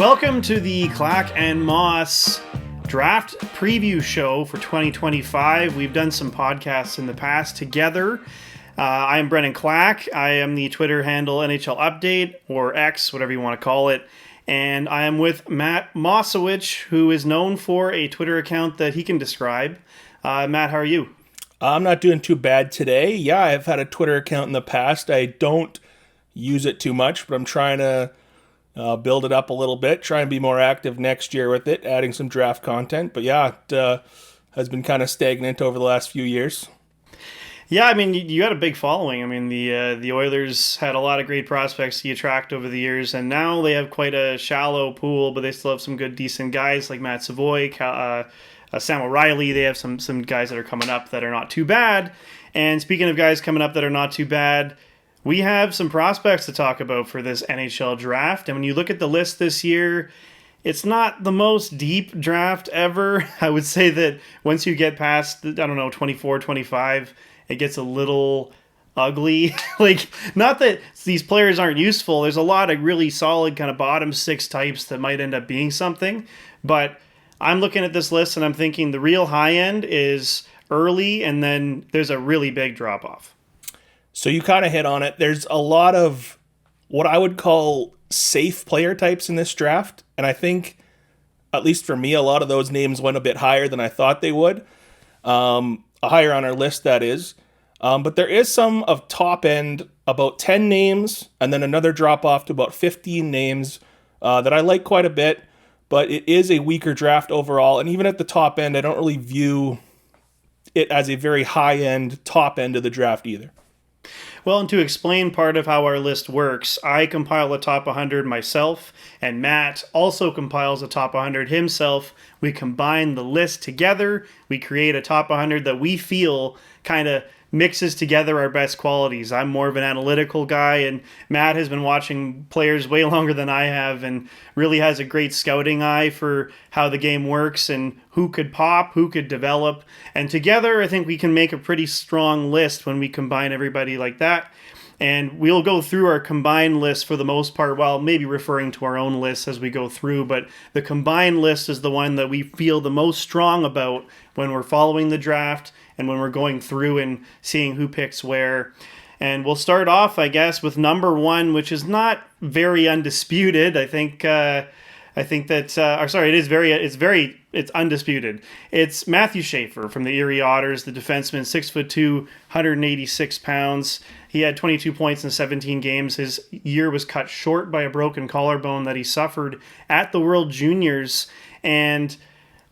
Welcome to the Clack and Moss draft preview show for 2025. We've done some podcasts in the past together. I'm Brennan Clack. I am the Twitter handle NHL Update, or X, whatever you want to call it. And I am with Matt Mossowich, who is known for a Twitter account that he can describe. Matt, how are you? I'm not doing too bad today. Yeah, I've had a Twitter account in the past. I don't use it too much, but I'm trying to build it up a little bit, try and be more active next year with it, adding some draft content. But yeah, it has been kind of stagnant over the last few years. Yeah, I mean, you had a big following. I mean, the Oilers had a lot of great prospects to attract over the years, and now they have quite a shallow pool, but they still have some good, decent guys like Matt Savoy, Sam O'Reilly. They have some guys that are coming up that are not too bad. And speaking of guys coming up that are not too bad, we have some prospects to talk about for this NHL draft. And when you look at the list this year, it's not the most deep draft ever. I would say that once you get past, 24, 25, it gets a little ugly. Not that these players aren't useful. There's a lot of really solid kind of bottom six types that might end up being something. But I'm looking at this list and I'm thinking the real high end is early, and then there's a really big drop off. So you kind of hit on it. There's a lot of what I would call safe player types in this draft. And I think, at least for me, a lot of those names went a bit higher than I thought they would. Higher on our list, that is. But there is some of top end, about 10 names, and then another drop off to about 15 names that I like quite a bit. But it is a weaker draft overall. And even at the top end, I don't really view it as a very high end, top end of the draft either. Well, and to explain part of how our list works, I compile a top 100 myself, and Matt also compiles a top 100 himself. We combine the list together. We create a top 100 that we feel kind of mixes together our best qualities. I'm more of an analytical guy, and Matt has been watching players way longer than I have and really has a great scouting eye for how the game works and who could pop, who could develop. And together, I think we can make a pretty strong list when we combine everybody like that. And we'll go through our combined list for the most part, while maybe referring to our own lists as we go through. But the combined list is the one that we feel the most strong about when we're following the draft and when we're going through and seeing who picks where. And we'll start off, I guess, with number one, which is not very undisputed. It's undisputed. It's Matthew Schaefer from the Erie Otters, the defenseman, 6'2", 186 pounds. He had 22 points in 17 games. His year was cut short by a broken collarbone that he suffered at the World Juniors. And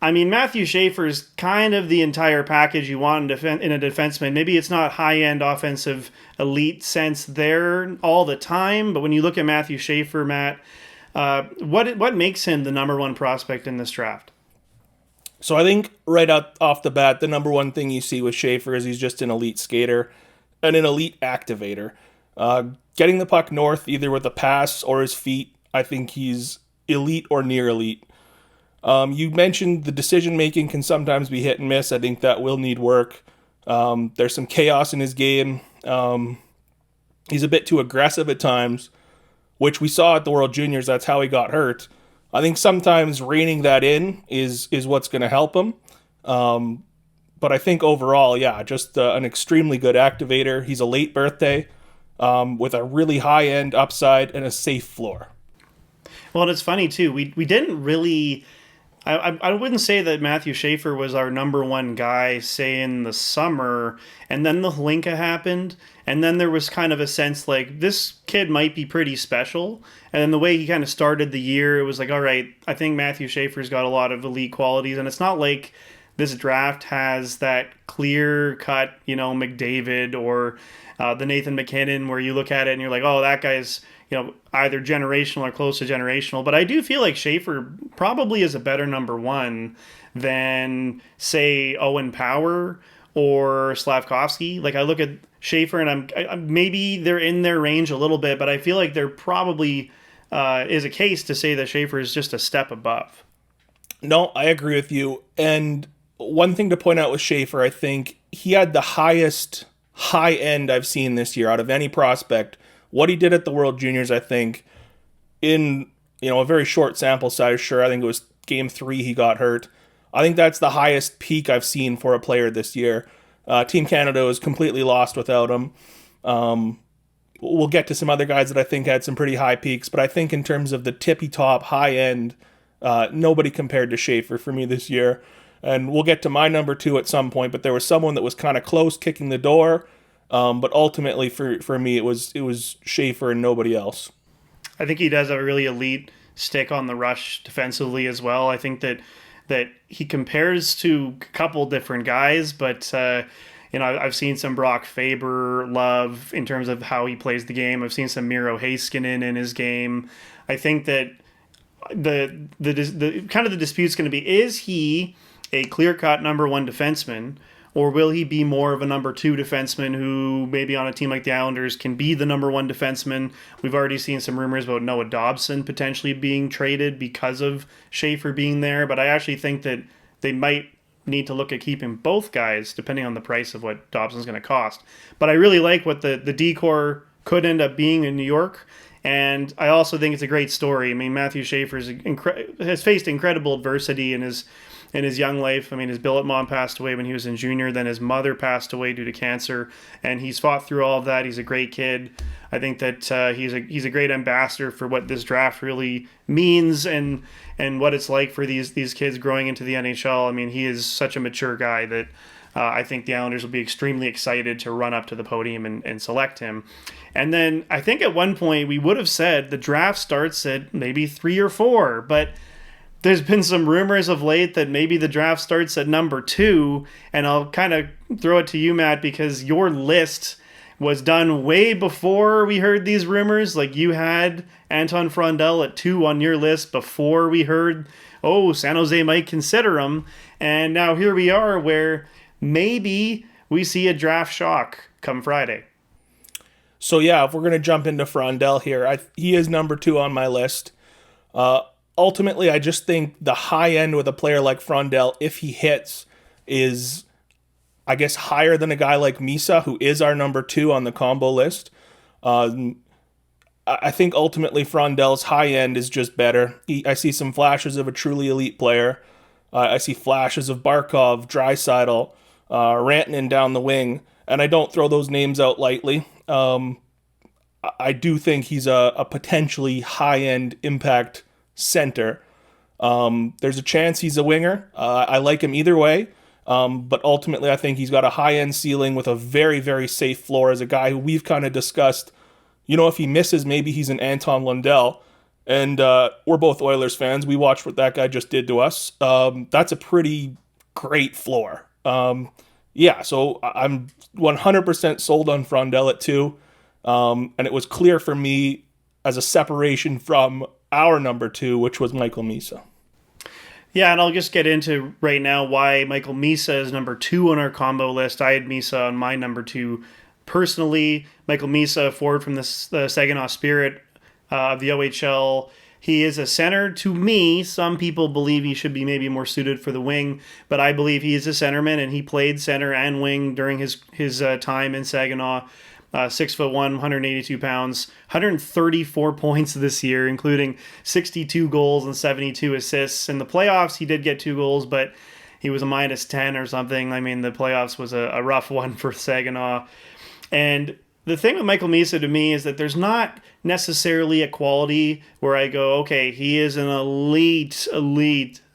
I mean, Matthew Schaefer is kind of the entire package you want in a defenseman. Maybe it's not high-end offensive elite sense there all the time, but when you look at Matthew Schaefer, Matt, what makes him the number one prospect in this draft? So I think right off the bat, the number one thing you see with Schaefer is he's just an elite skater and an elite activator. Getting the puck north, either with a pass or his feet, I think he's elite or near elite. You mentioned the decision-making can sometimes be hit and miss. I think that will need work. There's some chaos in his game. He's a bit too aggressive at times, which we saw at the World Juniors. That's how he got hurt. I think sometimes reining that in is what's going to help him. But I think overall, yeah, just an extremely good activator. He's a late birthday with a really high-end upside and a safe floor. Well, and it's funny, too. We didn't really... I wouldn't say that Matthew Schaefer was our number one guy, say, in the summer, and then the Hlinka happened, and then there was kind of a sense like, this kid might be pretty special, and then the way he kind of started the year, it was like, all right, I think Matthew Schaefer's got a lot of elite qualities, and it's not like this draft has that clear-cut, McDavid or the Nathan McKinnon, where you look at it and you're like, oh, that guy's either generational or close to generational. But I do feel like Schaefer probably is a better number one than, say, Owen Power or Slavkovsky. Like, I look at Schaefer and I'm maybe they're in their range a little bit, but I feel like there probably is a case to say that Schaefer is just a step above. No, I agree with you. And one thing to point out with Schaefer, I think he had the highest high end I've seen this year out of any prospect. What he did at the World Juniors, I think, in a very short sample size, sure. I think it was game 3 he got hurt. I think that's the highest peak I've seen for a player this year. Team Canada was completely lost without him. We'll get to some other guys that I think had some pretty high peaks, but I think in terms of the tippy top, high end, nobody compared to Schaefer for me this year. And we'll get to my number 2 at some point, but there was someone that was kind of close kicking the door. But ultimately for me, it was Schaefer and nobody else. I think he does have a really elite stick on the rush defensively as well. I think that he compares to a couple different guys, but I've seen some Brock Faber love in terms of how he plays the game. I've seen some Miro Heiskanen in his game. I think that the kind of the dispute's going to be, is he a clear-cut number 1 defenseman, or will he be more of a number 2 defenseman who maybe on a team like the Islanders can be the number 1 defenseman? We've already seen some rumors about Noah Dobson potentially being traded because of Schaefer being there, but I actually think that they might need to look at keeping both guys depending on the price of what Dobson's going to cost. But I really like what the D-core could end up being in New York, and I also think it's a great story. I mean, Matthew Schaefer has faced incredible adversity in his young life. I mean, his billet mom passed away when he was in junior. Then his mother passed away due to cancer, and he's fought through all of that. He's a great kid. I think that he's a great ambassador for what this draft really means and what it's like for these kids growing into the NHL. I mean, he is such a mature guy that I think the Islanders will be extremely excited to run up to the podium and select him. And then I think at one point we would have said the draft starts at maybe 3 or 4, but there's been some rumors of late that maybe the draft starts at number 2, and I'll kind of throw it to you, Matt, because your list was done way before we heard these rumors. Like, you had Anton Frondel at 2 on your list before we heard, San Jose might consider him, and now here we are where maybe we see a draft shock come Friday. So yeah, if we're going to jump into Frondel here, he is number 2 on my list. Ultimately, I just think the high end with a player like Frondel, if he hits, is, I guess, higher than a guy like Misa, who is our number 2 on the combo list. I think ultimately Frondel's high end is just better. I see some flashes of a truly elite player. I see flashes of Barkov, Draisaitl, Rantanen down the wing, and I don't throw those names out lightly. I do think he's a potentially high-end impact center. There's a chance he's a winger. I like him either way, but ultimately I think he's got a high-end ceiling with a very, very safe floor as a guy who we've kind of discussed. If he misses, maybe he's an Anton Lundell. And we're both Oilers fans. We watched what that guy just did to us. That's a pretty great floor. So I'm 100% sold on Frondel at 2. And it was clear for me as a separation from our number 2, which was Michael Misa. Yeah, and I'll just get into right now why Michael Misa is number 2 on our combo list. I had Misa on my number 2 personally. Michael Misa, forward from the Saginaw Spirit of the OHL. He is a center to me. Some people believe he should be maybe more suited for the wing, but I believe he is a centerman, and he played center and wing during his time in Saginaw. 6'1", 182 pounds, 134 points this year, including 62 goals and 72 assists. In the playoffs, he did get 2 goals, but he was a minus 10 or something. I mean, the playoffs was a rough one for Saginaw. And the thing with Michael Misa to me is that there's not necessarily a quality where I go, okay, he is an elite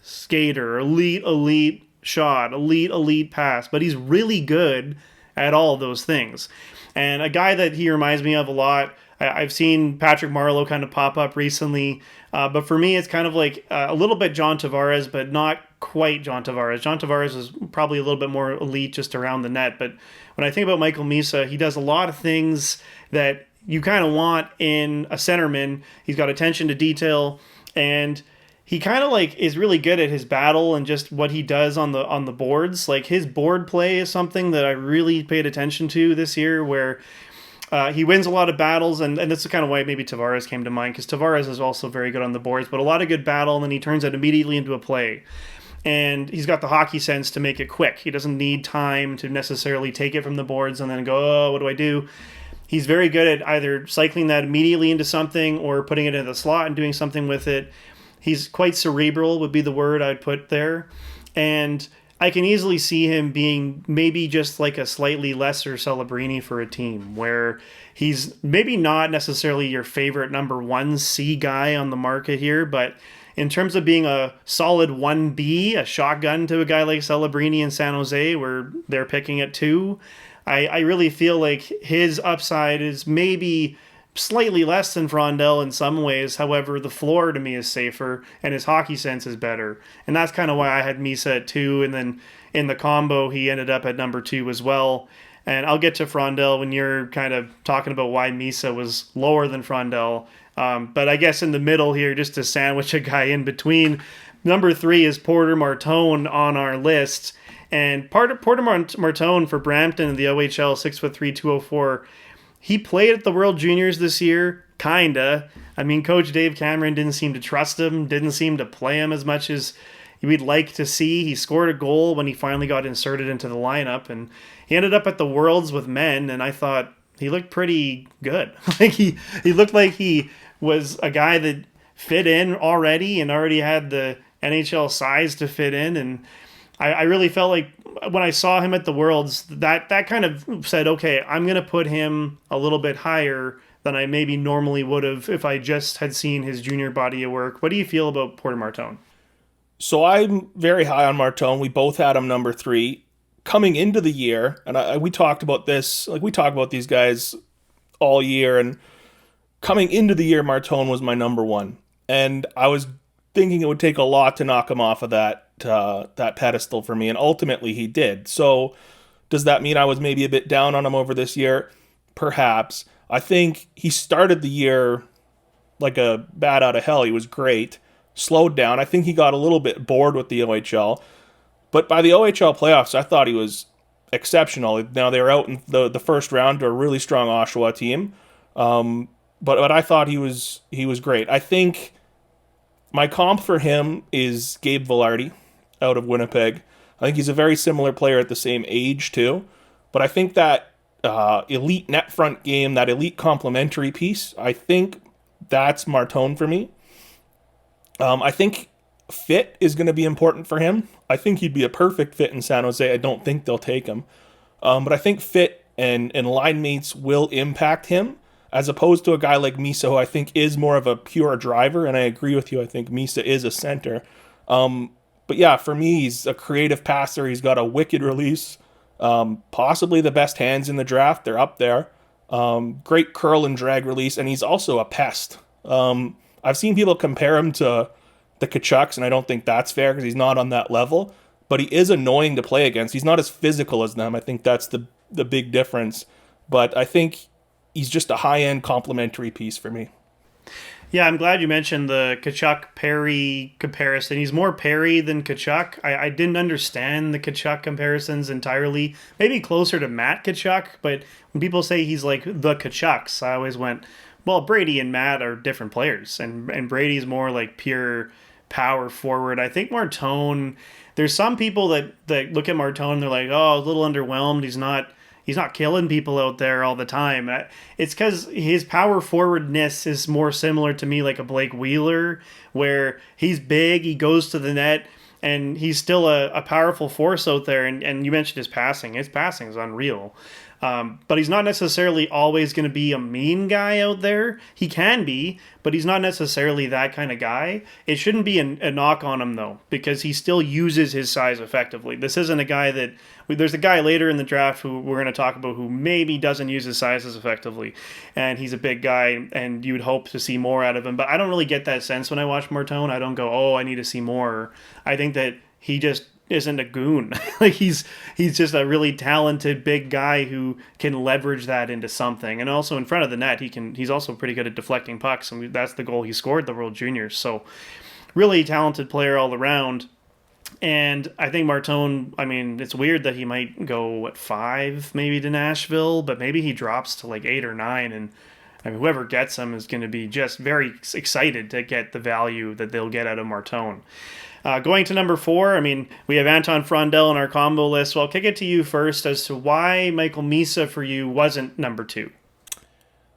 skater, elite shot, elite pass, but he's really good at all of those things. And a guy that he reminds me of a lot, I've seen Patrick Marleau kind of pop up recently, but for me it's kind of like a little bit John Tavares, but not quite John Tavares. John Tavares is probably a little bit more elite just around the net, but when I think about Michael Misa, he does a lot of things that you kind of want in a centerman. He's got attention to detail, and he kind of like is really good at his battle and just what he does on the boards. Like, his board play is something that I really paid attention to this year, where he wins a lot of battles, and that's the kind of why maybe Tavares came to mind, because Tavares is also very good on the boards, but a lot of good battle, and then he turns it immediately into a play. And he's got the hockey sense to make it quick. He doesn't need time to necessarily take it from the boards and then go, what do I do? He's very good at either cycling that immediately into something or putting it in the slot and doing something with it. He's quite cerebral, would be the word I'd put there. And I can easily see him being maybe just like a slightly lesser Celebrini for a team where he's maybe not necessarily your favorite number 1C guy on the market here, but in terms of being a solid 1B, a shotgun to a guy like Celebrini in San Jose where they're picking at 2, I really feel like his upside is maybe slightly less than Frondell in some ways. However, the floor to me is safer and his hockey sense is better. And that's kind of why I had Misa at 2. And then in the combo, he ended up at number 2 as well. And I'll get to Frondell when you're kind of talking about why Misa was lower than Frondell. But I guess in the middle here, just to sandwich a guy in between, number 3 is Porter Martone on our list. And Porter Martone for Brampton in the OHL, 6'3", 204. He played at the World Juniors this year, kinda. I mean, Coach Dave Cameron didn't seem to trust him, didn't seem to play him as much as we'd like to see. He scored a goal when he finally got inserted into the lineup, and he ended up at the Worlds with men, and I thought he looked pretty good. Like he looked like he was a guy that fit in already and already had the NHL size to fit in, and I really felt like when I saw him at the Worlds, that kind of said, okay, I'm going to put him a little bit higher than I maybe normally would have if I just had seen his junior body of work. What do you feel about Porter Martone? So I'm very high on Martone. We both had him number 3. Coming into the year, and we talked about this, like we talk about these guys all year, and coming into the year, Martone was my number 1. And I was thinking it would take a lot to knock him off of that pedestal for me, and ultimately he did. So does that mean I was maybe a bit down on him over this year? Perhaps. I think he started the year like a bat out of hell. He was great. Slowed down. I think he got a little bit bored with the OHL. But by the OHL playoffs, I thought he was exceptional. Now, they were out in the first round to a really strong Oshawa team. But I thought he was great. I think my comp for him is Gabe Vilardi out of Winnipeg. I think he's a very similar player at the same age, too. But I think that elite net front game, that elite complementary piece, I think that's Martone for me. I think fit is going to be important for him. I think he'd be a perfect fit in San Jose. I don't think they'll take him. But I think fit and line mates will impact him, as opposed to a guy like Misa, who I think is more of a pure driver. And I agree with you. I think Misa is a center. But yeah, for me, he's a creative passer. He's got a wicked release. Possibly the best hands in the draft. They're up there. Great curl and drag release. And he's also a pest. I've seen people compare him to the Kachucks, and I don't think that's fair because he's not on that level. But he is annoying to play against. He's not as physical as them. I think that's the big difference. But I think he's just a high-end complementary piece for me. Yeah, I'm glad you mentioned the Kachuk-Perry comparison. He's more Perry than Kachuk. I didn't understand the Kachuk comparisons entirely. Maybe closer to Matt Kachuk, but when people say he's like the Kachucks, I always went, well, Brady and Matt are different players, and Brady's more like pure power forward. I think Martone, there's some people that look at Martone and they're like, oh, a little underwhelmed. He's not killing people out there all the time. It's because his power forwardness is more similar to me like a Blake Wheeler, where he's big, he goes to the net, and he's still a powerful force out there. And you mentioned his passing. His passing is unreal. But he's not necessarily always going to be a mean guy out there. He can be, but he's not necessarily that kind of guy. It shouldn't be a knock on him, though, because he still uses his size effectively. This isn't a guy that... There's a guy later in the draft who we're going to talk about who maybe doesn't use his size as effectively, and he's a big guy, and you would hope to see more out of him. But I don't really get that sense when I watch Martone. I don't go, oh, I need to see more. I think that he just isn't a goon. Like he's just a really talented big guy who can leverage that into something. And also in front of the net, he's also pretty good at deflecting pucks, and that's the goal he scored at the World Juniors. So really talented player all around. And I think Martone, I mean, it's weird that he might go, 5 maybe to Nashville, but maybe he drops to like 8 or 9, and I mean, whoever gets him is going to be just very excited to get the value that they'll get out of Martone. Going to number 4, I mean, we have Anton Frondell on our combo list, so I'll kick it to you first as to why Michael Misa for you wasn't number 2.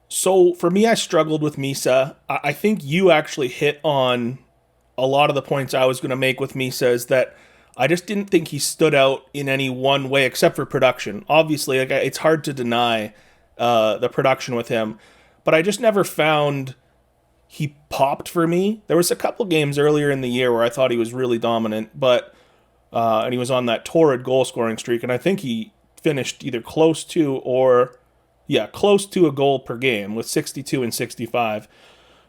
So for me, I struggled with Misa. I think you actually hit on a lot of the points I was going to make with Misa is that I just didn't think he stood out in any one way except for production. Obviously, like it's hard to deny the production with him, but I just never found he popped for me. There was a couple games earlier in the year where I thought he was really dominant, but and he was on that torrid goal scoring streak, and I think he finished either close to or close to a goal per game with 62 and 65.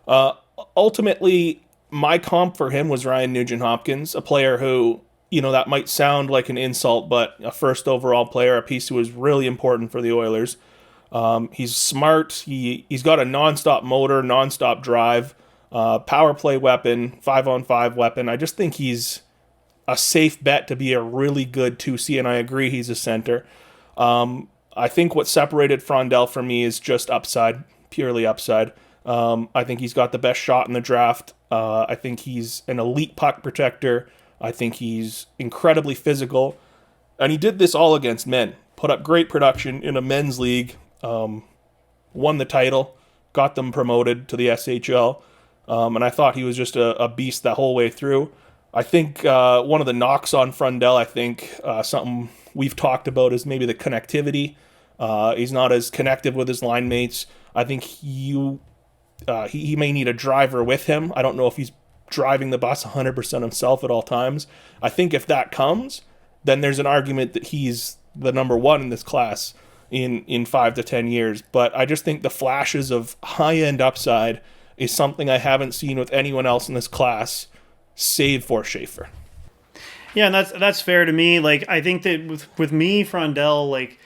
Uh, Ultimately, my comp for him was Ryan Nugent Hopkins, a player who, that might sound like an insult, but a first overall player, a piece who was really important for the Oilers. He's smart. He's got a nonstop motor, nonstop drive, power play weapon, 5-on-5 weapon. I just think he's a safe bet to be a really good 2C, and I agree he's a center. I think what separated Frondell from me is just upside, purely upside. I think he's got the best shot in the draft. I think he's an elite puck protector. I think he's incredibly physical. And he did this all against men. Put up great production in a men's league, won the title, got them promoted to the SHL. And I thought he was just a beast the whole way through. I think one of the knocks on Frondell, I think something we've talked about is maybe the connectivity. He's not as connected with his line mates. I think he may need a driver with him. I don't know if he's driving the bus 100% himself at all times. I think if that comes, then there's an argument that he's the number one in this class in 5 to 10 years. But I just think the flashes of high-end upside is something I haven't seen with anyone else in this class, save for Schaefer. Yeah, and that's fair to me. Like, I think that with me, Frondell, like,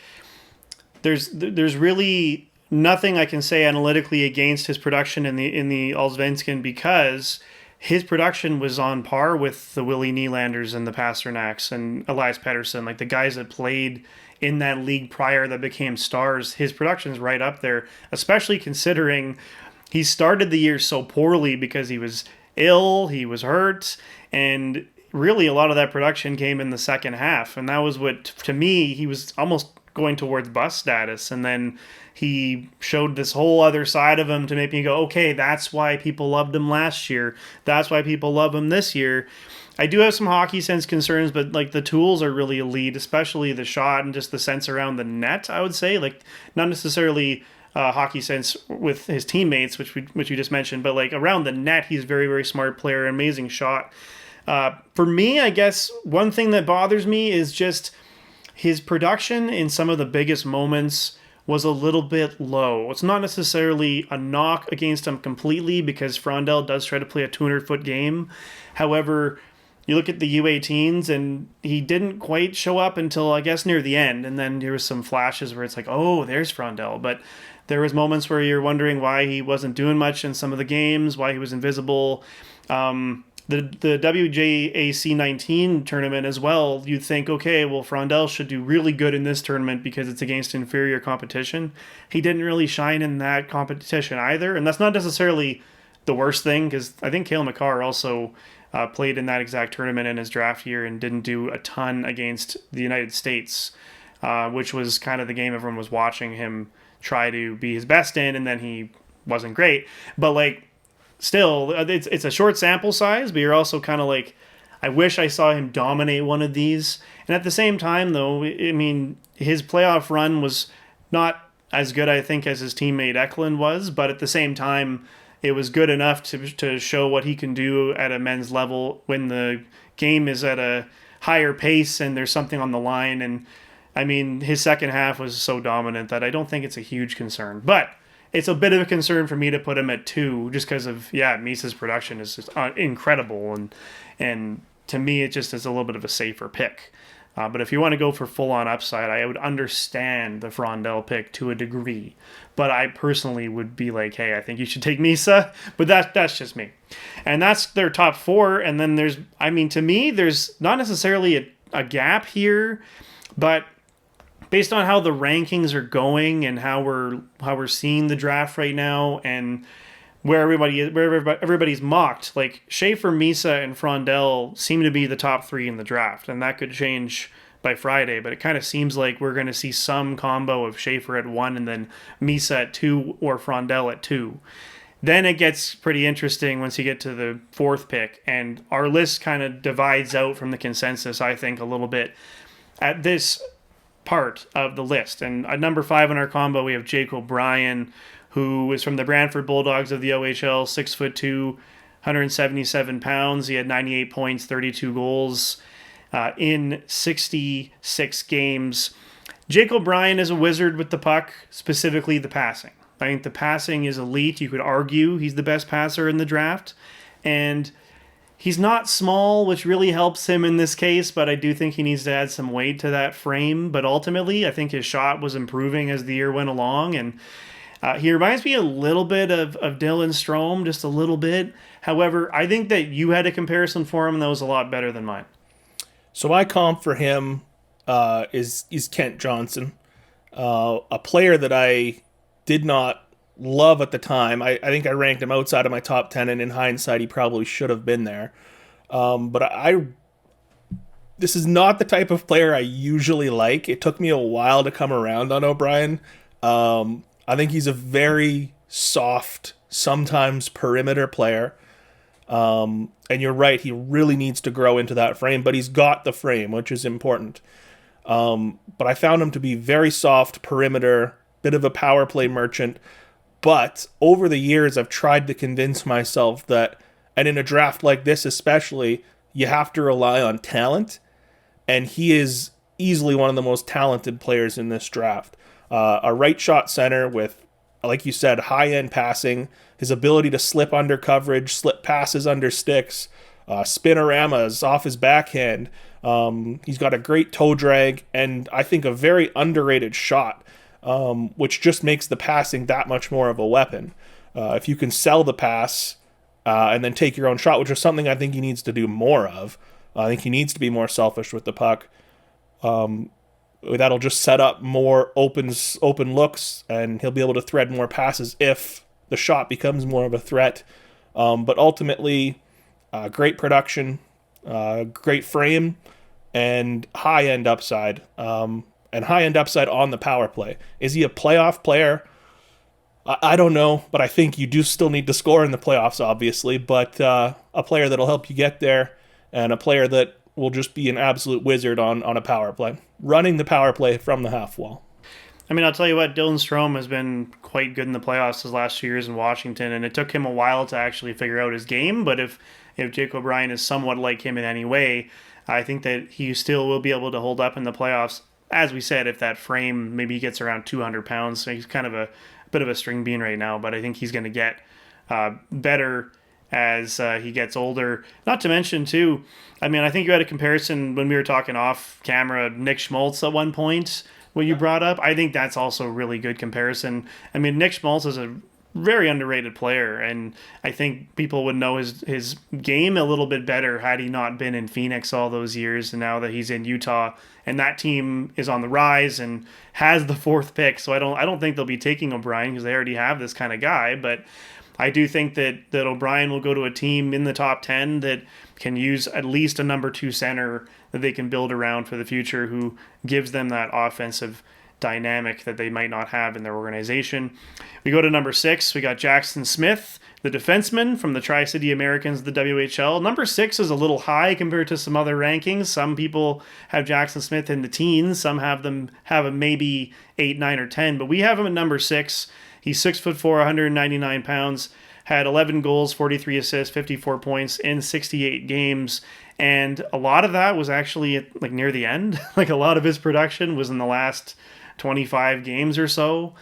there's really nothing I can say analytically against his production in the Allsvenskan, because his production was on par with the Willie Nylanders and the Pasternaks and Elias Pettersson, like the guys that played in that league prior that became stars. His production's right up there, especially considering he started the year so poorly because he was ill, he was hurt, and really a lot of that production came in the second half. And that was what, to me, he was almost going towards bust status. And then he showed this whole other side of him to make me go, okay, that's why people loved him last year. That's why people love him this year. I do have some hockey sense concerns, but like the tools are really elite, especially the shot and just the sense around the net, I would say. Like, not necessarily hockey sense with his teammates, which you just mentioned, but like around the net, he's a very, very smart player, amazing shot. For me, I guess one thing that bothers me is just his production in some of the biggest moments was a little bit low. It's not necessarily a knock against him completely, because Frondell does try to play a 200-foot game. However, you look at the U18s, and he didn't quite show up until, I guess, near the end. And then there was some flashes where it's like, oh, there's Frondell. But there was moments where you're wondering why he wasn't doing much in some of the games, why he was invisible. The WJAC 19 tournament as well, you'd think, okay, well, Frondell should do really good in this tournament because it's against inferior competition. He didn't really shine in that competition either, and that's not necessarily the worst thing, because I think Cale Makar also played in that exact tournament in his draft year and didn't do a ton against the United States, which was kind of the game everyone was watching him try to be his best in, and then he wasn't great. But, like, still, it's a short sample size, but you're also kind of like, I wish I saw him dominate one of these. And at the same time, though, I mean, his playoff run was not as good, I think, as his teammate Eklund was, but at the same time, it was good enough to show what he can do at a men's level when the game is at a higher pace and there's something on the line. And, I mean, his second half was so dominant that I don't think it's a huge concern. But it's a bit of a concern for me to put him at 2, just because of, Misa's production is just incredible, and to me it just is a little bit of a safer pick. But if you want to go for full-on upside, I would understand the Frondell pick to a degree. But I personally would be like, hey, I think you should take Misa. But that's just me. And that's their top 4. And then to me, there's not necessarily a gap here, but based on how the rankings are going and how we're seeing the draft right now, and where everybody's mocked, like Schaefer, Misa, and Frondell seem to be the top 3 in the draft, and that could change by Friday, but it kind of seems like we're going to see some combo of Schaefer at 1 and then Misa at 2 or Frondell at 2. Then it gets pretty interesting once you get to the 4th pick, and our list kind of divides out from the consensus, I think, a little bit at this part of the list. And at number 5 in our combo, we have Jake O'Brien, who is from the Brantford Bulldogs of the OHL, 6'2", 177 pounds. He had 98 points, 32 goals in 66 games. Jake O'Brien is a wizard with the puck, specifically the passing. I think the passing is elite. You could argue he's the best passer in the draft. And he's not small, which really helps him in this case, but I do think he needs to add some weight to that frame. But ultimately, I think his shot was improving as the year went along. And he reminds me a little bit of Dylan Strome, just a little bit. However, I think that you had a comparison for him that was a lot better than mine. So my comp for him is Kent Johnson, a player that I did not love at the time. I think I ranked him outside of my top 10, and in hindsight, he probably should have been there. But this is not the type of player I usually like. It took me a while to come around on O'Brien. I think he's a very soft, sometimes perimeter player. And you're right, he really needs to grow into that frame, but he's got the frame, which is important. But I found him to be very soft, perimeter, bit of a power play merchant. But over the years, I've tried to convince myself that, and in a draft like this especially, you have to rely on talent. And he is easily one of the most talented players in this draft. A right shot center with, like you said, high-end passing, his ability to slip under coverage, slip passes under sticks, spinoramas off his backhand. He's got a great toe drag, and I think a very underrated shot, which just makes the passing that much more of a weapon. If you can sell the pass and then take your own shot, which is something I think he needs to do more of. I think he needs to be more selfish with the puck. That'll just set up more open looks, and he'll be able to thread more passes if the shot becomes more of a threat. But ultimately, great production, great frame, and high-end upside. And high-end upside on the power play. Is he a playoff player? I don't know, but I think you do still need to score in the playoffs, obviously. But a player that'll help you get there, and a player that will just be an absolute wizard on a power play, running the power play from the half wall. I mean, I'll tell you what, Dylan Strome has been quite good in the playoffs his last 2 years in Washington, and it took him a while to actually figure out his game. But if Jake O'Brien is somewhat like him in any way, I think that he still will be able to hold up in the playoffs. As we said, if that frame maybe gets around 200 pounds, so he's kind of a bit of a string bean right now, but I think he's going to get better as he gets older. Not to mention, too, I mean, I think you had a comparison when we were talking off camera, Nick Schmaltz at one point, what you brought up. I think that's also a really good comparison. I mean, Nick Schmaltz is a very underrated player, and I think people would know his game a little bit better had he not been in Phoenix all those years, and now that he's in Utah, and that team is on the rise and has the 4th pick. So I don't think they'll be taking O'Brien because they already have this kind of guy, but I do think that O'Brien will go to a team in the top 10 that can use at least a number 2 center that they can build around for the future, who gives them that offensive dynamic that they might not have in their organization. We go to number 6. We got Jackson Smith, the defenseman from the Tri-City Americans, the WHL. Number 6 is a little high compared to some other rankings. Some people have Jackson Smith in the teens. Some have him maybe 8, 9, or 10, but we have him at number 6. He's 6'4", 199 pounds, had 11 goals, 43 assists, 54 points in 68 games. And a lot of that was actually near the end. A lot of his production was in the last 25 games or so.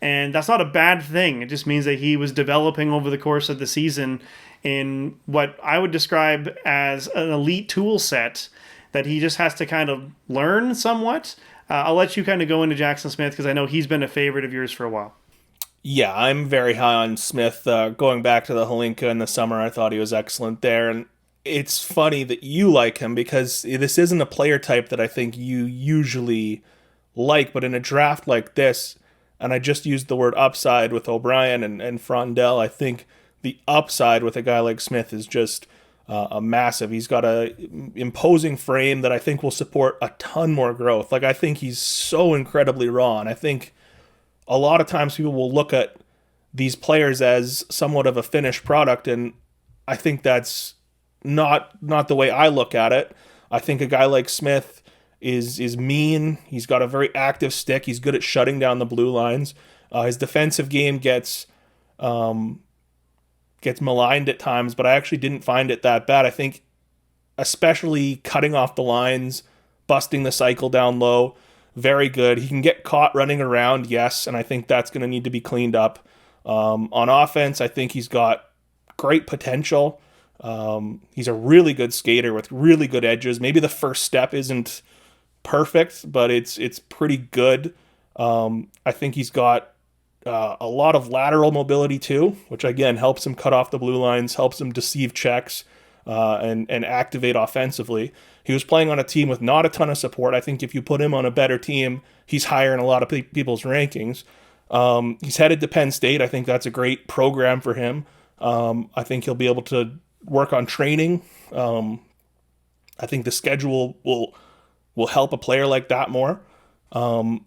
And that's not a bad thing. It just means that he was developing over the course of the season in what I would describe as an elite tool set that he just has to kind of learn somewhat. I'll let you kind of go into Jackson Smith because I know he's been a favorite of yours for a while. Yeah, I'm very high on Smith. Going back to the Holinka in the summer, I thought he was excellent there. And it's funny that you like him because this isn't a player type that I think you usually like. But in a draft like this, and I just used the word upside with O'Brien and Frondell, I think the upside with a guy like Smith is just a massive. He's got a imposing frame that I think will support a ton more growth. Like, I think he's so incredibly raw, and I think a lot of times people will look at these players as somewhat of a finished product, and I think that's not the way I look at it. I think a guy like Smith is mean. He's got a very active stick. He's good at shutting down the blue lines. His defensive game gets maligned at times, but I actually didn't find it that bad. I think especially cutting off the lines, busting the cycle down low, very good. He can get caught running around, yes, and I think that's going to need to be cleaned up. On offense, I think he's got great potential. He's a really good skater with really good edges. Maybe the first step isn't perfect, but it's pretty good. I think he's got a lot of lateral mobility too, which again helps him cut off the blue lines, helps him deceive checks, and activate offensively. He was playing on a team with not a ton of support. I think if you put him on a better team, he's higher in a lot of people's rankings. He's headed to Penn State. I think that's a great program for him. I think he'll be able to work on training. I think the schedule will help a player like that more. And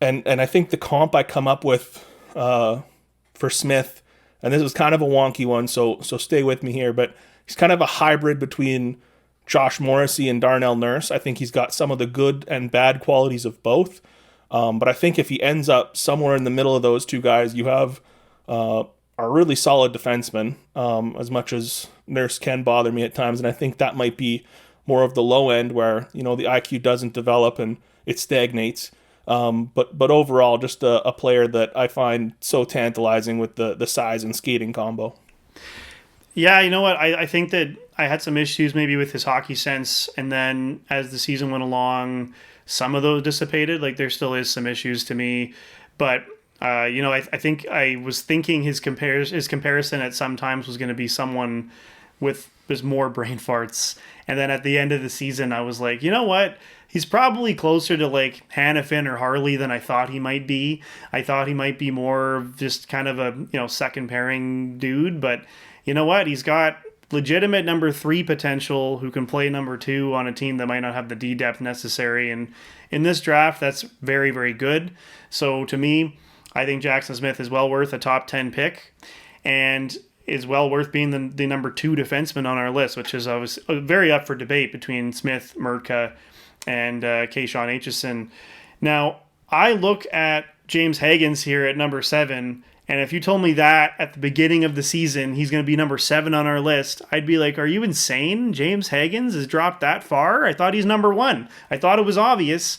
I think the comp I come up with for Smith, and this is kind of a wonky one, so stay with me here, but he's kind of a hybrid between Josh Morrissey and Darnell Nurse. I think he's got some of the good and bad qualities of both. But I think if he ends up somewhere in the middle of those two guys, you have a really solid defenseman, as much as Nurse can bother me at times. And I think that might be more of the low end where, the IQ doesn't develop and it stagnates. But overall, just a player that I find so tantalizing with the size and skating combo. Yeah, you know what? I think that I had some issues maybe with his hockey sense, and then as the season went along, some of those dissipated. Like, there still is some issues to me, but I think I was thinking his comparison at some times was going to be someone with more brain farts, and then at the end of the season, I was like, you know what? He's probably closer to like Hannafin or Harley than I thought he might be. I thought he might be more just kind of a second pairing dude, but you know what? He's got legitimate number 3 potential who can play number 2 on a team that might not have the D depth necessary. And in this draft, that's very, very good. So to me, I think Jackson Smith is well worth a top 10 pick and is well worth being the number 2 defenseman on our list, which is very up for debate between Smith, Murtka, and Keyshawn Aitchison. Now, I look at James Higgins here at number 7, and if you told me that at the beginning of the season, he's going to be number 7 on our list, I'd be like, are you insane? James Higgins has dropped that far? I thought he's number 1. I thought it was obvious.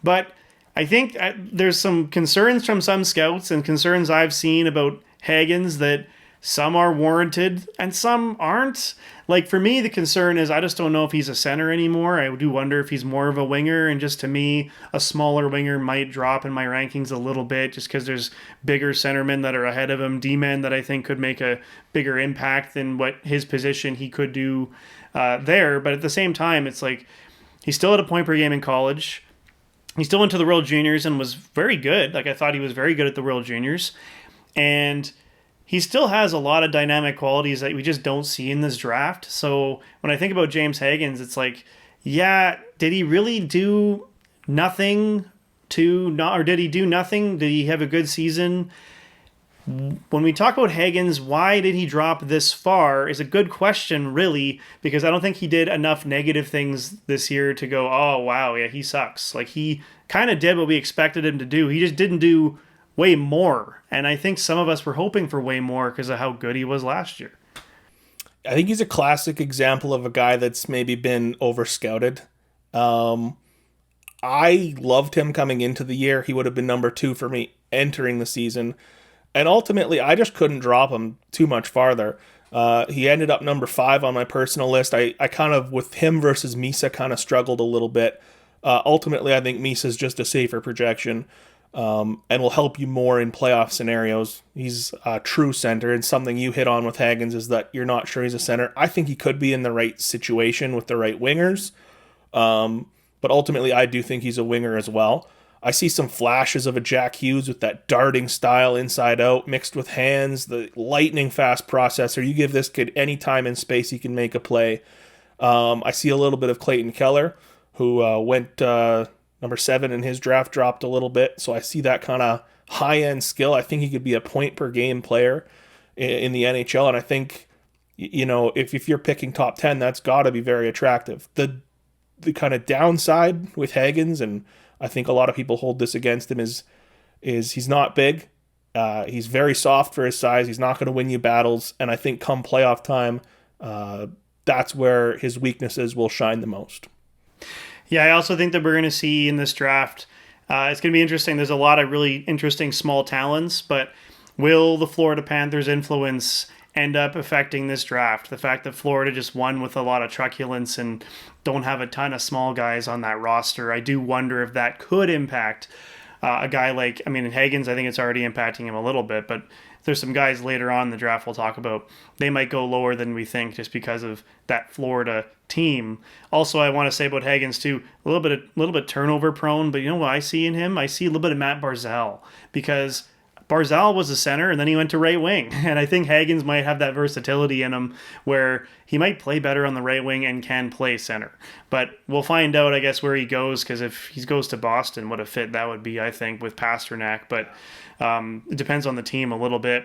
But I think there's some concerns from some scouts and concerns I've seen about Higgins that some are warranted and some aren't. Like, for me, the concern is I just don't know if he's a center anymore. I do wonder if he's more of a winger, and just to me, a smaller winger might drop in my rankings a little bit just because there's bigger centermen that are ahead of him, D-men that I think could make a bigger impact than what his position he could do there. But at the same time, it's like he's still at a point per game in college. He still went to the World Juniors and was very good. Like, I thought he was very good at the World Juniors. And he still has a lot of dynamic qualities that we just don't see in this draft. So when I think about James Higgins, it's like, yeah, did he really do nothing or did he do nothing? Did he have a good season? When we talk about Higgins, why did he drop this far is a good question, really, because I don't think he did enough negative things this year to go, oh, wow, yeah, he sucks. Like, he kind of did what we expected him to do. He just didn't do way more. And I think some of us were hoping for way more because of how good he was last year. I think he's a classic example of a guy that's maybe been over-scouted. I loved him coming into the year. He would have been number 2 for me entering the season. And ultimately, I just couldn't drop him too much farther. He ended up number 5 on my personal list. I kind of, with him versus Misa, kind of struggled a little bit. Ultimately, I think Misa's just a safer projection. And will help you more in playoff scenarios. He's a true center, and something you hit on with Higgins is that you're not sure he's a center. I think he could be in the right situation with the right wingers, but ultimately I do think he's a winger as well. I see some flashes of a Jack Hughes with that darting style inside out mixed with hands, the lightning fast processor. You give this kid any time and space, he can make a play. I see a little bit of Clayton Keller, who went number 7 in his draft, dropped a little bit. So I see that kind of high-end skill. I think he could be a point-per-game player in the NHL. And I think, if you're picking top 10, that's got to be very attractive. The kind of downside with Hagens, and I think a lot of people hold this against him, is he's not big. He's very soft for his size. He's not going to win you battles. And I think come playoff time, that's where his weaknesses will shine the most. Yeah, I also think that we're going to see in this draft, it's going to be interesting. There's a lot of really interesting small talents, but will the Florida Panthers' influence end up affecting this draft? The fact that Florida just won with a lot of truculence and don't have a ton of small guys on that roster, I do wonder if that could impact a guy like, Hagens, I think it's already impacting him a little bit, but there's some guys later on in the draft we'll talk about. They might go lower than we think just because of that Florida team. Also, I want to say about Hagens too, a little bit turnover prone, but you know what I see in him? I see a little bit of Matt Barzal, because Barzal was a center and then he went to right wing. And I think Hagens might have that versatility in him where he might play better on the right wing and can play center. But we'll find out, I guess, where he goes, because if he goes to Boston, what a fit that would be, I think, with Pasternak. But it depends on the team a little bit.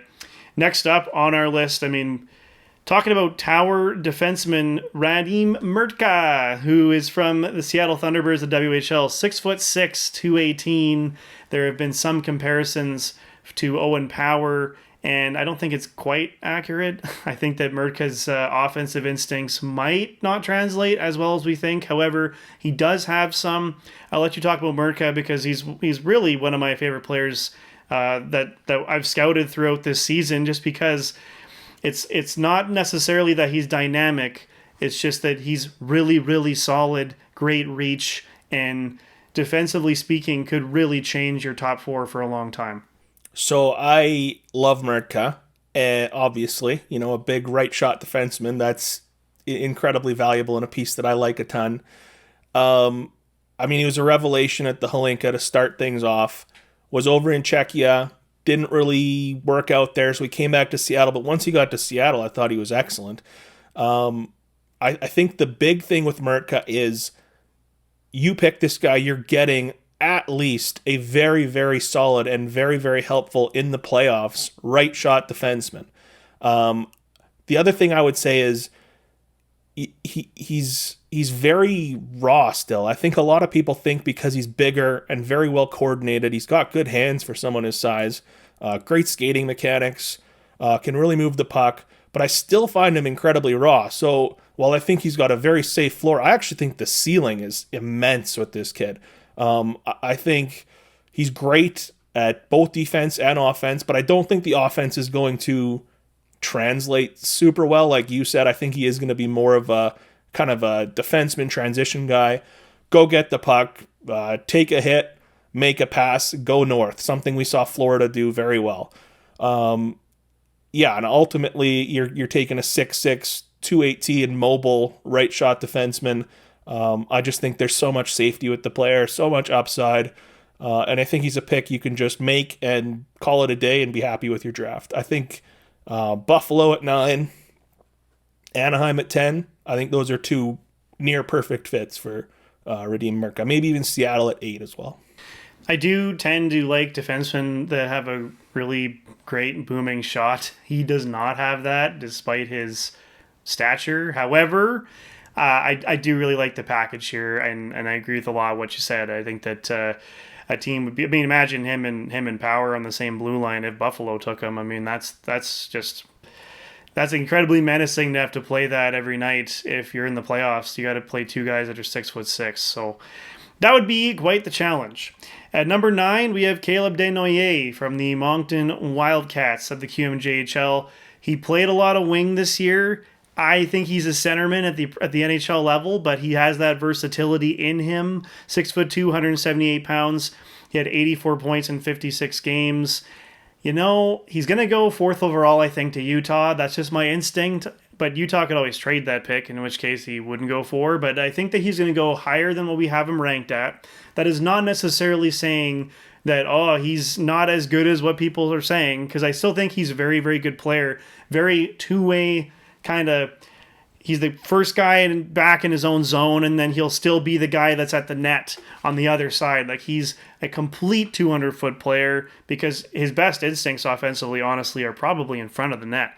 Next up on our list, talking about tower defenseman Radim Mrtka, who is from the Seattle Thunderbirds of WHL, 6'6", 218. There have been some comparisons to Owen Power, and I don't think it's quite accurate. I think that Mrtka's offensive instincts might not translate as well as we think. However, he does have some. I'll let you talk about Mrtka because he's really one of my favorite players that I've scouted throughout this season, just because it's not necessarily that he's dynamic. It's just that he's really, really solid, great reach, and defensively speaking, could really change your top 4 for a long time. So I love Mrtka, obviously, a big right shot defenseman. That's incredibly valuable and a piece that I like a ton. He was a revelation at the Hlinka to start things off. Was over in Czechia, didn't really work out there, so he came back to Seattle. But once he got to Seattle, I thought he was excellent. I think the big thing with Mrtka is you pick this guy, you're getting at least a very, very solid and very, very helpful in the playoffs right shot defenseman. The other thing I would say is he's very raw still. I think a lot of people think because he's bigger and very well coordinated, he's got good hands for someone his size, great skating mechanics, can really move the puck, but I still find him incredibly raw. So while I think he's got a very safe floor, I actually think the ceiling is immense with this kid. I think he's great at both defense and offense, but I don't think the offense is going to translate super well. Like you said, I think he is going to be more of a kind of a defenseman transition guy. Go get the puck, take a hit, make a pass, go north. Something we saw Florida do very well. And ultimately you're taking a 6'6", 218 mobile right shot defenseman. I just think there's so much safety with the player, so much upside, and I think he's a pick you can just make and call it a day and be happy with your draft. I think Buffalo at 9, Anaheim at 10, I think those are 2 near perfect fits for Radim Mrtka. Maybe even Seattle at 8 as well. I do tend to like defensemen that have a really great booming shot. He does not have that despite his stature. However, I do really like the package here, and I agree with a lot of what you said. I think that a team would be. Imagine him and Power on the same blue line if Buffalo took him. That's incredibly menacing to have to play that every night. If you're in the playoffs, you got to play 2 guys that are 6'6". So that would be quite the challenge. At number 9, we have Caleb Desnoyers from the Moncton Wildcats of the QMJHL. He played a lot of wing this year. I think he's a centerman at the NHL level, but he has that versatility in him. 6'2", 178 pounds. He had 84 points in 56 games. He's going to go fourth overall, I think, to Utah. That's just my instinct. But Utah could always trade that pick, in which case he wouldn't go for. But I think that he's going to go higher than what we have him ranked at. That is not necessarily saying that, oh, he's not as good as what people are saying, because I still think he's a very, very good player. Very two-way kind of. He's the first guy back in his own zone, and then he'll still be the guy that's at the net on the other side. Like, he's a complete 200-foot player because his best instincts offensively, honestly, are probably in front of the net.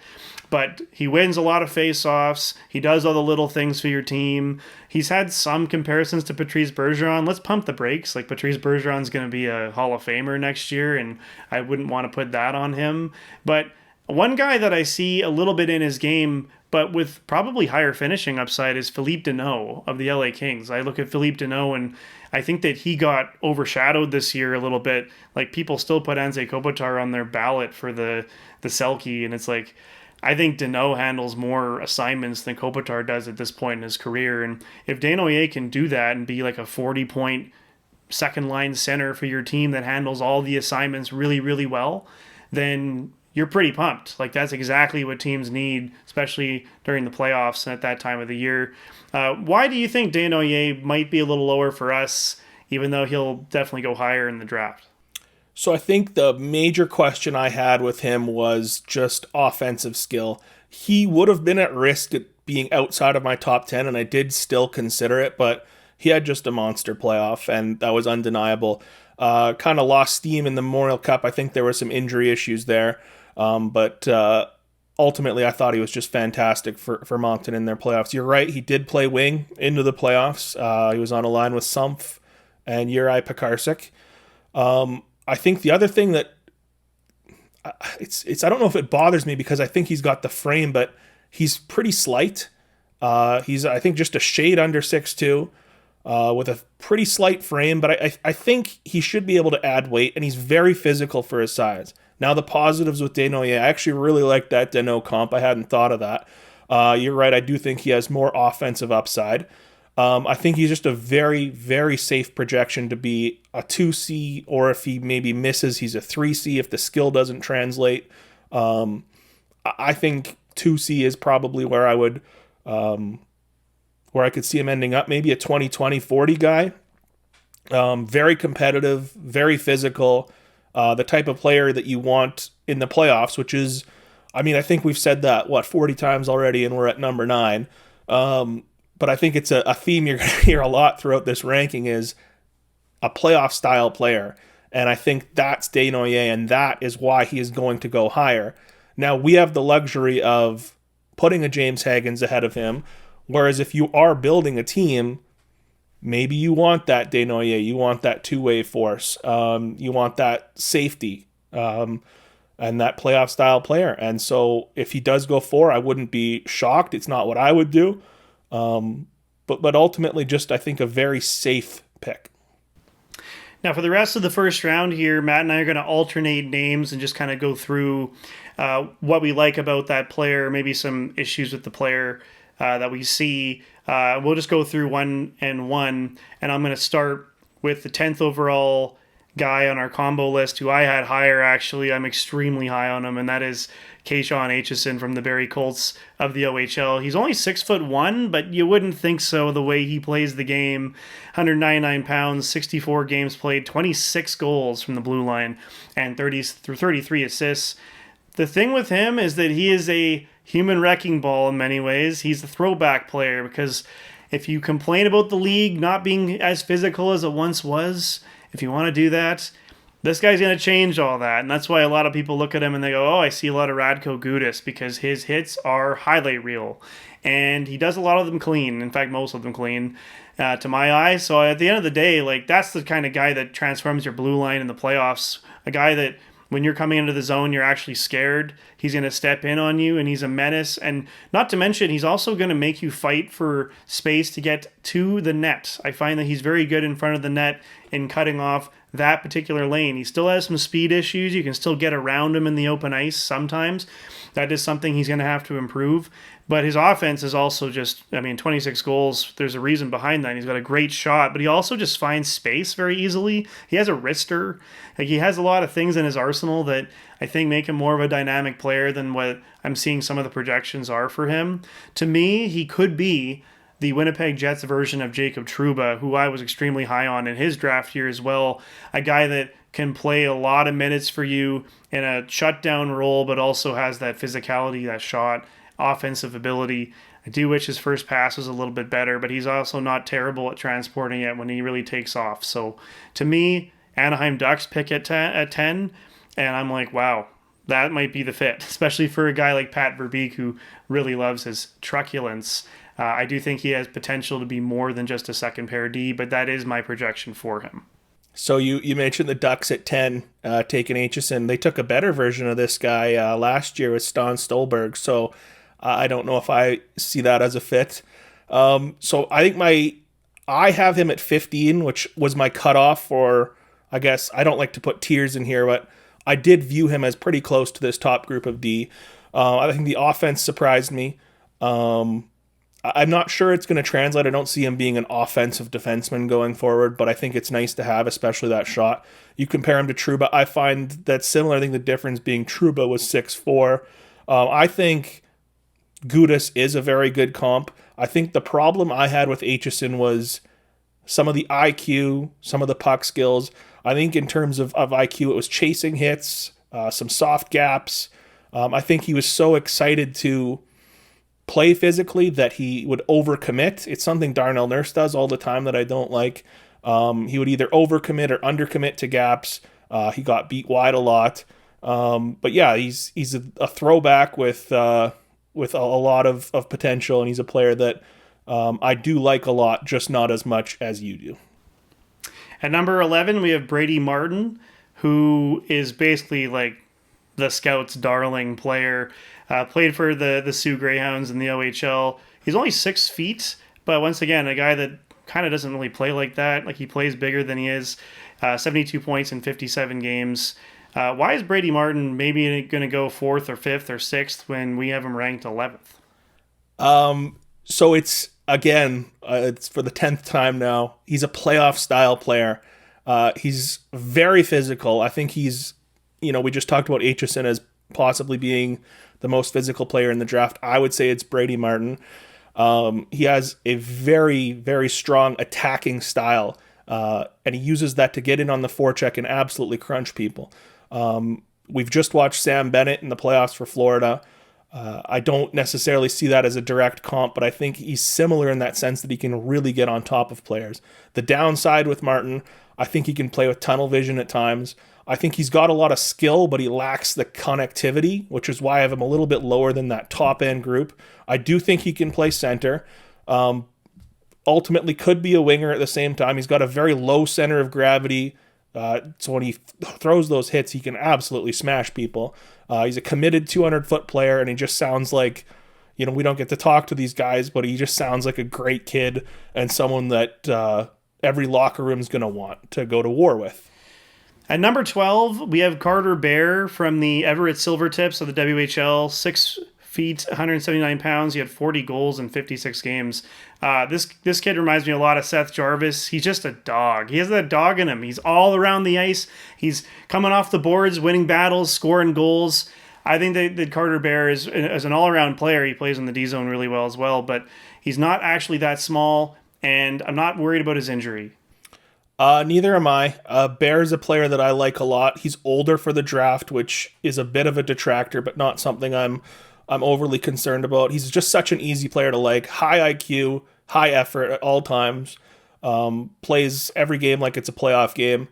But he wins a lot of face-offs. He does all the little things for your team. He's had some comparisons to Patrice Bergeron. Let's pump the brakes. Like, Patrice Bergeron's going to be a Hall of Famer next year, and I wouldn't want to put that on him. But one guy that I see a little bit in his game, but with probably higher finishing upside, is Philippe Deneau of the LA Kings. I look at Philippe Deneau, and I think that he got overshadowed this year a little bit. Like, people still put Anze Kopitar on their ballot for the Selke, and it's like, I think Deneau handles more assignments than Kopitar does at this point in his career. And if Desnoyers can do that and be like a 40-point second-line center for your team that handles all the assignments really, really well, then you're pretty pumped. Like, that's exactly what teams need, especially during the playoffs and at that time of the year. Why do you think Desnoyers might be a little lower for us, even though he'll definitely go higher in the draft? So I think the major question I had with him was just offensive skill. He would have been at risk at being outside of my top 10, and I did still consider it, but he had just a monster playoff, and that was undeniable. Kind of lost steam in the Memorial Cup. I think there were some injury issues there, but ultimately I thought he was just fantastic for Moncton in their playoffs. You're right, he did play wing into the playoffs. He was on a line with Sumpf and Juraj Pekarsik. I think the other thing that it's I don't know if it bothers me because I think he's got the frame, but he's pretty slight. He's, I think, just a shade under 6'2", with a pretty slight frame, but I think he should be able to add weight, and he's very physical for his size. Now, the positives with Desnoyers, I actually really like that Deneau comp. I hadn't thought of that. You're right, I do think he has more offensive upside. I think he's just a very, very safe projection to be a 2C, or if he maybe misses, he's a 3C if the skill doesn't translate. I think 2C is probably where I would, where I could see him ending up, maybe a 20-20-40 guy. Very competitive, very physical, the type of player that you want in the playoffs, which is, I mean, I think we've said that, 40 times already, and we're at number 9. But I think it's a theme you're going to hear a lot throughout this ranking is a playoff-style player. And I think that's Desnoyers, and that is why he is going to go higher. Now, we have the luxury of putting a James Higgins ahead of him, whereas if you are building a team, maybe you want that Desnoyers, you want that two-way force, you want that safety, and that playoff-style player. And so if he does go 4, I wouldn't be shocked. It's not what I would do. But ultimately just, I think, a very safe pick. Now, for the rest of the first round here, Matt and I are going to alternate names and just kind of go through what we like about that player, maybe some issues with the player that we see. We'll just go through one and one, and I'm going to start with the 10th overall guy on our combo list, who I had higher, actually. I'm extremely high on him, and that is Keyshawn Aitchison from the Barrie Colts of the OHL. He's only 6'1", but you wouldn't think so the way he plays the game. 199 pounds, 64 games played, 26 goals from the blue line, and 33 assists. The thing with him is that he is a human wrecking ball in many ways. He's a throwback player, because if you complain about the league not being as physical as it once was, if you want to do that, this guy's going to change all that. And that's why a lot of people look at him and they go, oh, I see a lot of Radko Gudas, because his hits are highlight reel. And he does a lot of them clean. In fact, most of them clean to my eye. So at the end of the day, like, that's the kind of guy that transforms your blue line in the playoffs. A guy that when you're coming into the zone, you're actually scared. He's going to step in on you, and he's a menace. And not to mention, he's also going to make you fight for space to get to the net. I find that he's very good in front of the net in cutting off that particular lane. He still has some speed issues. You can still get around him in the open ice sometimes. That is something he's going to have to improve. But his offense is also just, 26 goals. There's a reason behind that. He's got a great shot, but he also just finds space very easily. He has a wrister. Like, he has a lot of things in his arsenal that I think make him more of a dynamic player than what I'm seeing some of the projections are for him. To me, he could be the Winnipeg Jets version of Jacob Trouba, who I was extremely high on in his draft year as well. A guy that can play a lot of minutes for you in a shutdown role, but also has that physicality, that shot, offensive ability. I do wish his first pass was a little bit better, but he's also not terrible at transporting it when he really takes off. So to me, Anaheim Ducks pick at 10, and I'm like, wow, that might be the fit, especially for a guy like Pat Verbeek, who really loves his truculence. I do think he has potential to be more than just a second pair D, but that is my projection for him. So you mentioned the Ducks at 10, taking Aitchison. They took a better version of this guy last year with Stan Stolberg, so I don't know if I see that as a fit. So I think I have him at 15, which was my cutoff for, I guess, I don't like to put tiers in here, but I did view him as pretty close to this top group of D. I think the offense surprised me. I'm not sure it's going to translate. I don't see him being an offensive defenseman going forward, but I think it's nice to have, especially that shot. You compare him to Trouba, I find that similar. I think the difference being Trouba was 6'4". I think Gudas is a very good comp. I think the problem I had with Aitchison was some of the IQ, some of the puck skills. I think in terms of IQ, it was chasing hits, some soft gaps. I think he was so excited to play physically that he would overcommit. It's something Darnell Nurse does all the time that I don't like. He would either overcommit or undercommit to gaps. He got beat wide a lot. But yeah, he's a throwback with a lot of potential, and he's a player that I do like a lot, just not as much as you do. At number 11, we have Brady Martin, who is basically like the Scouts' darling player. Played for the Sioux Greyhounds in the OHL. He's only 6 feet, but once again, a guy that kind of doesn't really play like that. Like, he plays bigger than he is. 72 points in 57 games. Why is Brady Martin maybe going to go 4th or 5th or 6th when we have him ranked 11th? So it's, again, it's for the 10th time now. He's a playoff style player. He's very physical. I think he's, we just talked about Aitchison as possibly being the most physical player in the draft. I would say it's Brady Martin. He has a very, very strong attacking style, and he uses that to get in on the forecheck and absolutely crunch people. We've just watched Sam Bennett in the playoffs for Florida. I don't necessarily see that as a direct comp, but I think he's similar in that sense that he can really get on top of players. The downside with Martin, I think he can play with tunnel vision at times. I think he's got a lot of skill, but he lacks the connectivity, which is why I have him a little bit lower than that top-end group. I do think he can play center. Ultimately could be a winger at the same time. He's got a very low center of gravity, so when he throws those hits, he can absolutely smash people. He's a committed 200-foot player, and he just sounds like, we don't get to talk to these guys, but he just sounds like a great kid and someone that every locker room is going to want to go to war with. At number 12, we have Carter Bear from the Everett Silvertips of the WHL, 6 feet, 179 pounds. He had 40 goals in 56 games. This kid reminds me a lot of Seth Jarvis. He's just a dog. He has that dog in him. He's all around the ice. He's coming off the boards, winning battles, scoring goals. I think that Carter Bear is, as an all-around player, he plays in the D-zone really well as well, but he's not actually that small, and I'm not worried about his injury. Neither am I. Bear is a player that I like a lot. He's older for the draft, which is a bit of a detractor, but not something I'm overly concerned about. He's just such an easy player to like. High IQ, high effort at all times. Plays every game like it's a playoff game.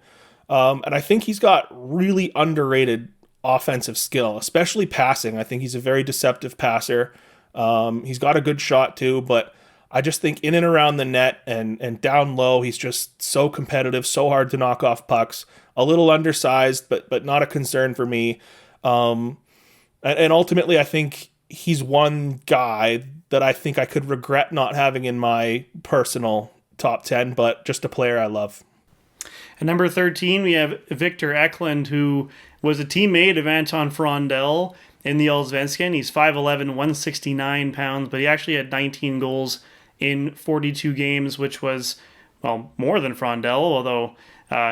And I think he's got really underrated offensive skill, especially passing. I think he's a very deceptive passer. He's got a good shot too, but I just think in and around the net and down low, he's just so competitive, so hard to knock off pucks. A little undersized, but not a concern for me. And ultimately, I think he's one guy that I think I could regret not having in my personal top 10, but just a player I love. At number 13, we have Victor Eklund, who was a teammate of Anton Frondel in the Allsvenskan. He's 5'11", 169 pounds, but he actually had 19 goals in 42 games, which was, well, more than Frondel, although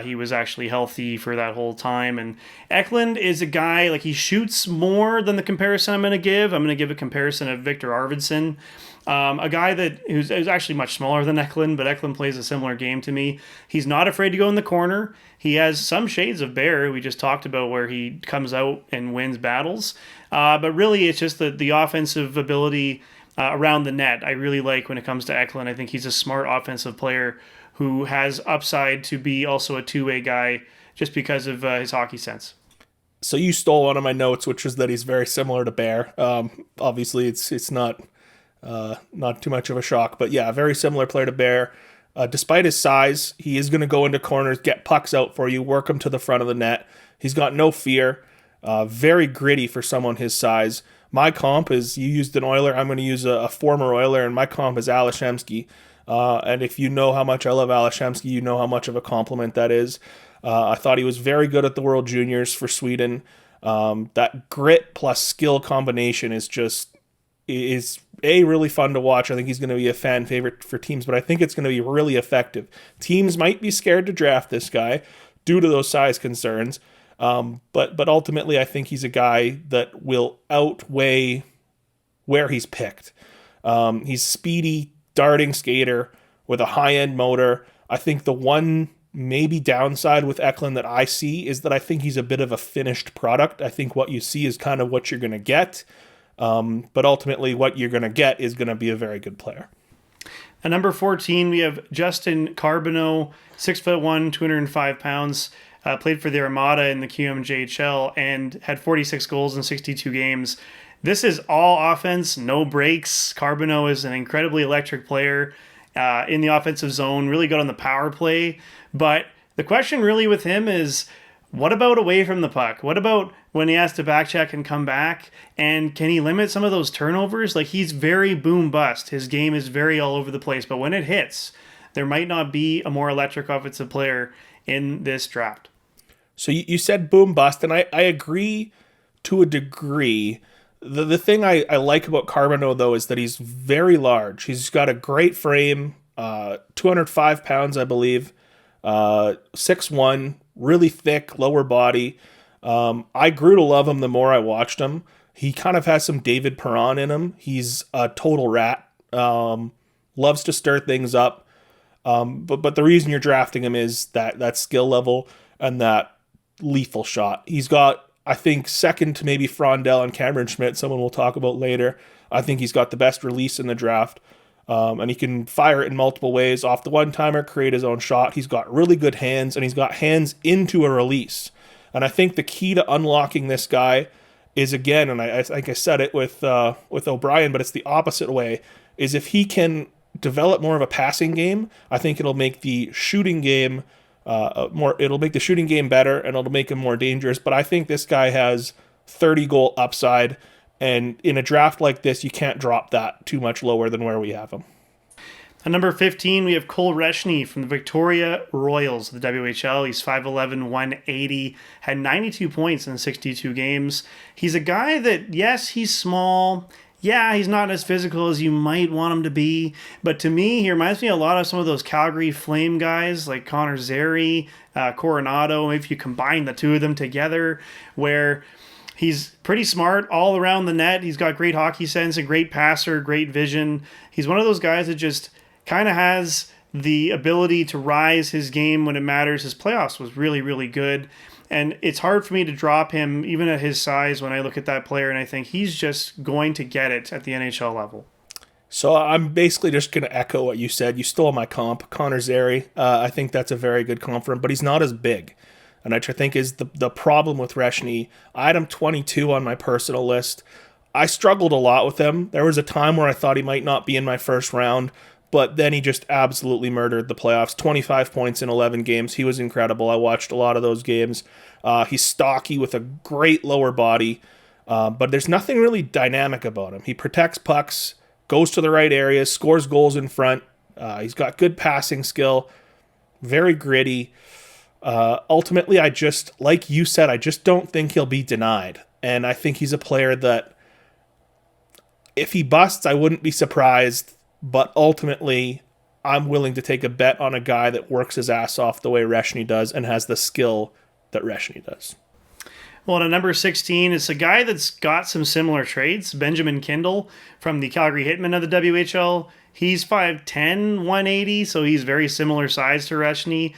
he was actually healthy for that whole time. And Eklund is a guy, like, he shoots more than the comparison I'm going to give. I'm going to give a comparison of Victor Arvidsson. A guy who's actually much smaller than Eklund, but Eklund plays a similar game to me. He's not afraid to go in the corner. He has some shades of Bear, we just talked about, where he comes out and wins battles. But really, it's just the offensive ability around the net I really like when it comes to Eklund. I think he's a smart offensive player who has upside to be also a two-way guy just because of his hockey sense. So you stole one of my notes, which is that he's very similar to Bear. Obviously, it's not too much of a shock, but yeah, very similar player to Bear. Despite his size, he is going to go into corners, get pucks out for you, work him to the front of the net. He's got no fear. Very gritty for someone his size. My comp is, you used an Oiler, I'm going to use a former Oiler, and my comp is Alashemsky. And if you know how much I love Alashemsky, you know how much of a compliment that is. I thought he was very good at the World Juniors for Sweden. That grit plus skill combination is really fun to watch. I think he's going to be a fan favorite for teams, but I think it's going to be really effective. Teams might be scared to draft this guy due to those size concerns, but ultimately I think he's a guy that will outweigh where he's picked. He's speedy, darting skater with a high-end motor. I think the one maybe downside with Eklund that I see is that I think he's a bit of a finished product. I think what you see is kind of what you're going to get. But ultimately, what you're going to get is going to be a very good player. At number 14, we have Justin Carbonneau, 6'1", 205 pounds, played for the Armada in the QMJHL and had 46 goals in 62 games. This is all offense, no breaks. Carbonneau is an incredibly electric player in the offensive zone, really good on the power play. But the question really with him is, what about away from the puck? What about when he has to backcheck and come back? And can he limit some of those turnovers? Like, he's very boom bust. His game is very all over the place. But when it hits, there might not be a more electric offensive player in this draft. So you said boom bust, and I agree to a degree. The thing I like about Carbonneau, though, is that he's very large. He's got a great frame, 205 pounds, I believe, 6'1", really thick lower body. I grew to love him the more I watched him. He kind of has some David Perron in him. He's a total rat. Loves to stir things up. But the reason you're drafting him is that skill level and that lethal shot. He's got, I think, second to maybe Frondel and Cameron Schmidt, someone we'll talk about later. I think he's got the best release in the draft. And he can fire it in multiple ways. Off the one-timer, create his own shot. He's got really good hands, and he's got hands into a release. And I think the key to unlocking this guy is, again, and I think I said it with O'Brien, but it's the opposite way, is if he can develop more of a passing game, I think it'll make the shooting game it'll make the shooting game better, and it'll make him more dangerous. But I think this guy has 30-goal upside, and in a draft like this, you can't drop that too much lower than where we have him. At number 15, we have Cole Reshny from the Victoria Royals of the WHL. He's 5'11", 180, had 92 points in 62 games. He's a guy that, yes, he's small. Yeah, he's not as physical as you might want him to be. But to me, he reminds me a lot of some of those Calgary Flame guys like Connor Zary, Coronado, if you combine the two of them together, where he's pretty smart all around the net. He's got great hockey sense, a great passer, great vision. He's one of those guys that just kind of has the ability to rise his game when it matters. His playoffs was really, really good. And it's hard for me to drop him, even at his size, when I look at that player, and I think he's just going to get it at the NHL level. So I'm basically just going to echo what you said. You stole my comp, Connor Zary. I think that's a very good comp for him, but he's not as big. And which I think is the problem with Reshny. I had him 22 on my personal list. I struggled a lot with him. There was a time where I thought he might not be in my first round, but then he just absolutely murdered the playoffs. 25 points in 11 games. He was incredible. I watched a lot of those games. He's stocky with a great lower body, but there's nothing really dynamic about him. He protects pucks, goes to the right areas, scores goals in front. He's got good passing skill, very gritty. Ultimately, I just, like you said, I just don't think he'll be denied. And I think he's a player that, if he busts, I wouldn't be surprised. But ultimately, I'm willing to take a bet on a guy that works his ass off the way Reshny does and has the skill that Reshny does. Well, at number 16, it's a guy that's got some similar traits, Benjamin Kindle from the Calgary Hitmen of the WHL. He's 5'10", 180, so he's very similar size to Reshny.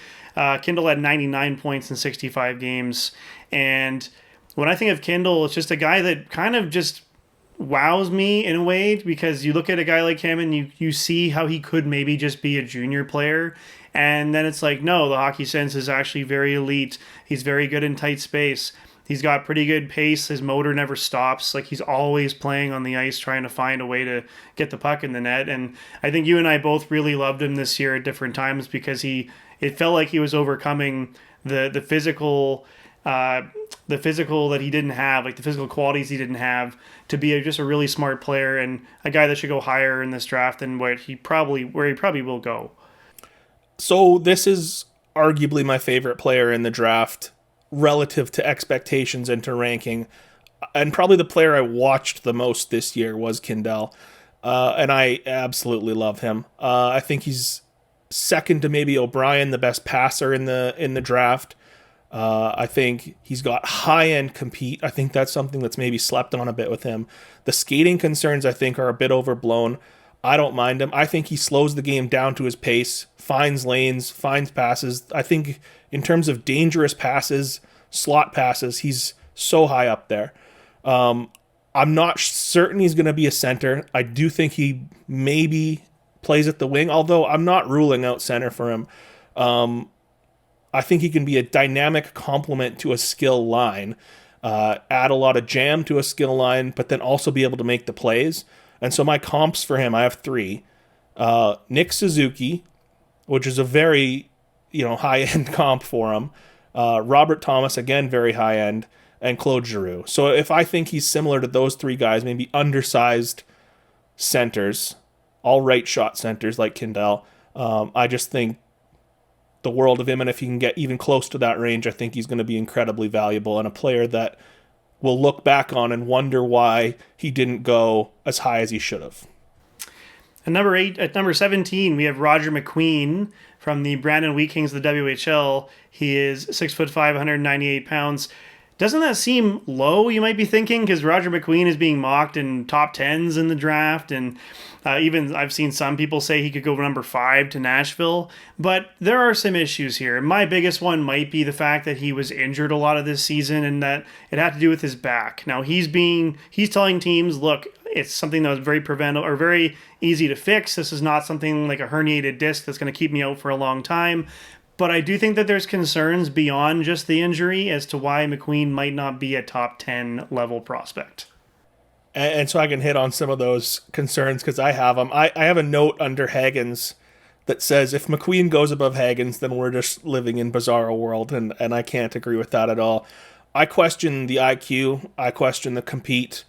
Kindle had 99 points in 65 games. And when I think of Kindle, it's just a guy that kind of just wows me in a way, because you look at a guy like him and you see how he could maybe just be a junior player. And then it's like, no, the hockey sense is actually very elite. He's very good in tight space. He's got pretty good pace. His motor never stops. Like, he's always playing on the ice, trying to find a way to get the puck in the net. And I think you and I both really loved him this year at different times, because it felt like he was overcoming the physical that he didn't have, like the physical qualities he didn't have, to be just a really smart player and a guy that should go higher in this draft than where he probably will go. So this is arguably my favorite player in the draft relative to expectations and to ranking. And probably the player I watched the most this year was Kindell. And I absolutely love him. I think he's second to maybe O'Brien, the best passer in the draft. I think he's got high-end compete. I think that's something that's maybe slept on a bit with him. The skating concerns, I think, are a bit overblown. I don't mind him. I think he slows the game down to his pace, finds lanes, finds passes. I think in terms of dangerous passes, slot passes, he's so high up there. I'm not certain he's going to be a center. I do think he maybe plays at the wing, although I'm not ruling out center for him. I think he can be a dynamic complement to a skill line, add a lot of jam to a skill line, but then also be able to make the plays. And so my comps for him, I have three. Nick Suzuki, which is a very high-end comp for him. Robert Thomas, again, very high-end. And Claude Giroux. So if I think he's similar to those three guys, maybe undersized centers, all right shot centers like Kindell, I just think the world of him. And if he can get even close to that range, I think he's going to be incredibly valuable and a player that we'll look back on and wonder why he didn't go as high as he should have. At number 17, we have Roger McQueen from the Brandon Wheat Kings of the WHL. He is 6'5", 198 pounds. Doesn't that seem low, you might be thinking, because Roger McQueen is being mocked in top 10s in the draft, and even I've seen some people say he could go number 5 to Nashville, but there are some issues here. My biggest one might be the fact that he was injured a lot of this season and that it had to do with his back. Now, he's telling teams, look, it's something that was very preventable or very easy to fix. This is not something like a herniated disc that's going to keep me out for a long time. But I do think that there's concerns beyond just the injury as to why McQueen might not be a top 10 level prospect. And so I can hit on some of those concerns because I have them. I have a note under Hagens that says if McQueen goes above Hagens, then we're just living in bizarro world, and I can't agree with that at all. I question the IQ. I question the compete.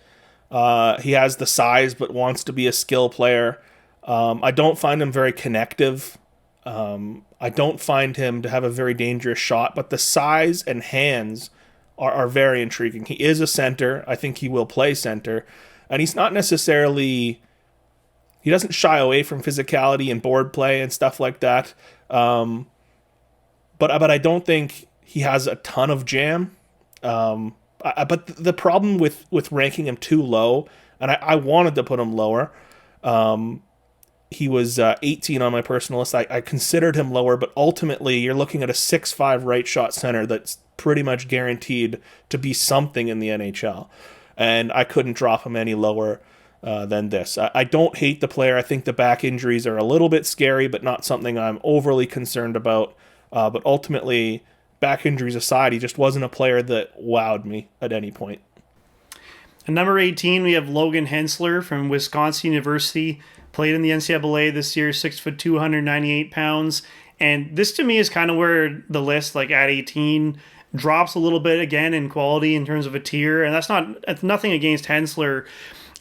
He has the size but wants to be a skill player. I don't find him very connective. I don't find him to have a very dangerous shot, but the size and hands are very intriguing. He is a center. I think he will play center. And he's not necessarily... He doesn't shy away from physicality and board play and stuff like that. But I don't think he has a ton of jam. But the problem with ranking him too low, and I wanted to put him lower... He was 18 on my personal list. I considered him lower, but ultimately you're looking at a 6'5" right shot center that's pretty much guaranteed to be something in the NHL. And I couldn't drop him any lower than this. I don't hate the player. I think the back injuries are a little bit scary, but not something I'm overly concerned about. But ultimately, back injuries aside, he just wasn't a player that wowed me at any point. At number 18, we have Logan Hensler from Wisconsin University. Played in the NCAA this year, 6'2", 198 pounds. And this to me is kind of where the list, like at 18, drops a little bit again in quality in terms of a tier. And that's nothing against Hensler.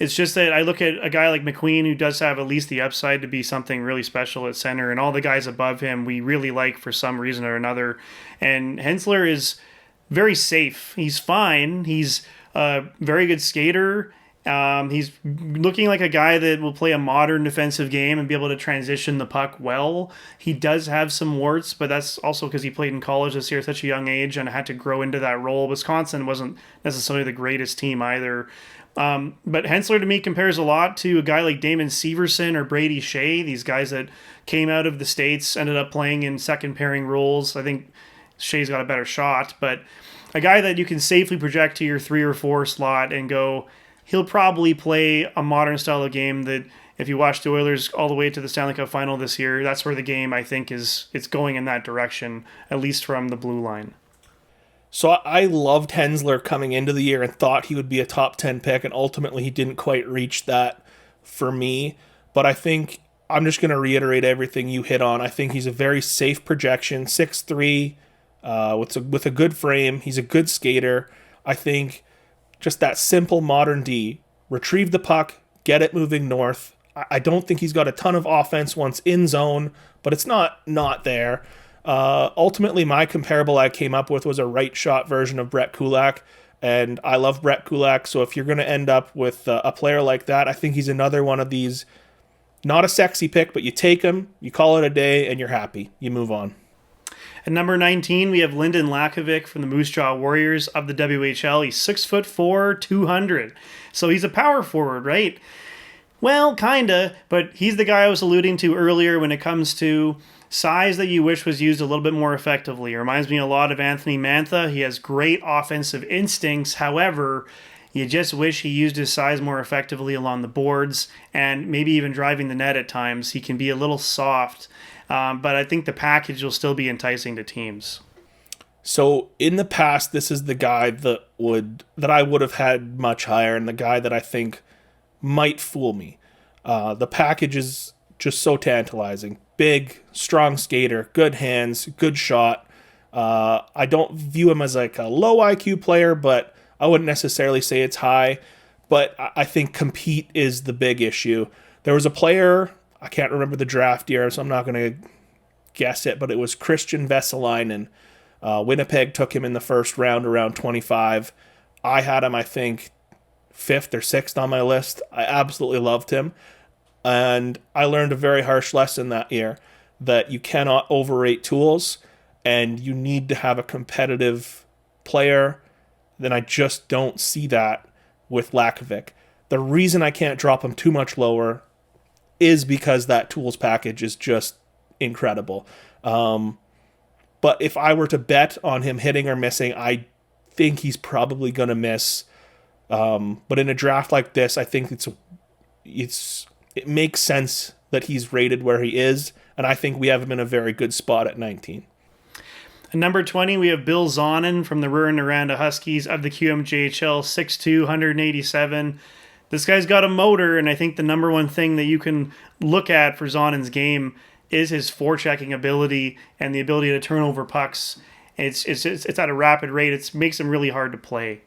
It's just that I look at a guy like McQueen who does have at least the upside to be something really special at center, and all the guys above him we really like for some reason or another. And Hensler is very safe. He's fine. He's a very good skater. He's looking like a guy that will play a modern defensive game and be able to transition the puck well. He does have some warts, but that's also because he played in college this year at such a young age and had to grow into that role. Wisconsin wasn't necessarily the greatest team either. But Hensler to me compares a lot to a guy like Damon Severson or Brady Shea, these guys that came out of the States, ended up playing in second pairing roles. I think Shea's got a better shot, but a guy that you can safely project to your 3 or 4 slot and go, he'll probably play a modern style of game that if you watch the Oilers all the way to the Stanley Cup final this year, that's where the game I think it's going in that direction, at least from the blue line. So I loved Hensler coming into the year and thought he would be a top 10 pick, and ultimately he didn't quite reach that for me. But I think I'm just going to reiterate everything you hit on. I think he's a very safe projection, 6'3", with a good frame. He's a good skater. I think just that simple modern D, retrieve the puck, get it moving north. I don't think he's got a ton of offense once in zone, but it's not there. Ultimately, my comparable I came up with was a right shot version of Brett Kulak, and I love Brett Kulak, so if you're going to end up with a player like that, I think he's another one of these, not a sexy pick, but you take him, you call it a day, and you're happy. You move on. At number 19, we have Lyndon Lakovic from the Moose Jaw Warriors of the WHL. He's 6'4", 200. So he's a power forward, right? Well, kinda, but he's the guy I was alluding to earlier when it comes to size that you wish was used a little bit more effectively. It reminds me a lot of Anthony Mantha. He has great offensive instincts. However, you just wish he used his size more effectively along the boards and maybe even driving the net at times. He can be a little soft, but I think the package will still be enticing to teams. So in the past, this is the guy that I would have had much higher, and the guy that I think might fool me. The package is just so tantalizing. Big, strong skater, good hands, good shot. I don't view him as like a low IQ player, but I wouldn't necessarily say it's high. But I think compete is the big issue. There was a player, I can't remember the draft year, so I'm not going to guess it, but it was Christian Vesalainen. Winnipeg took him in the first round around 25. I had him, I think, 5th or 6th on my list. I absolutely loved him. And I learned a very harsh lesson that year, that you cannot overrate tools and you need to have a competitive player. Then I just don't see that with Lakovic. The reason I can't drop him too much lower is because that tools package is just incredible. But if I were to bet on him hitting or missing, I think he's probably going to miss. But in a draft like this, I think it makes sense that he's rated where he is, and I think we have him in a very good spot at 19. At number 20, we have Bill Zonin from the Rouyn-Noranda Huskies of the QMJHL, 6'2", 187. This guy's got a motor, and I think the number one thing that you can look at for Zonin's game is his forechecking ability and the ability to turn over pucks. It's at a rapid rate. It makes him really hard to play.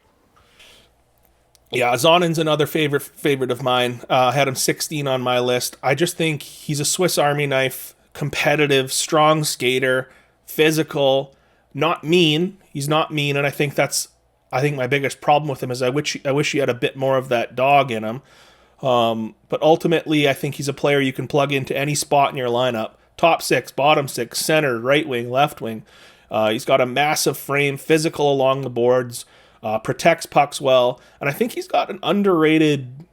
Yeah, Zonin's another favorite of mine. I had him 16 on my list. I just think he's a Swiss Army knife, competitive, strong skater, physical, not mean. He's not mean, and I think my biggest problem with him is I wish he had a bit more of that dog in him. But ultimately, I think he's a player you can plug into any spot in your lineup. Top 6, bottom 6, center, right wing, left wing. He's got a massive frame, physical along the boards, protects pucks well, and I think he's got an underrated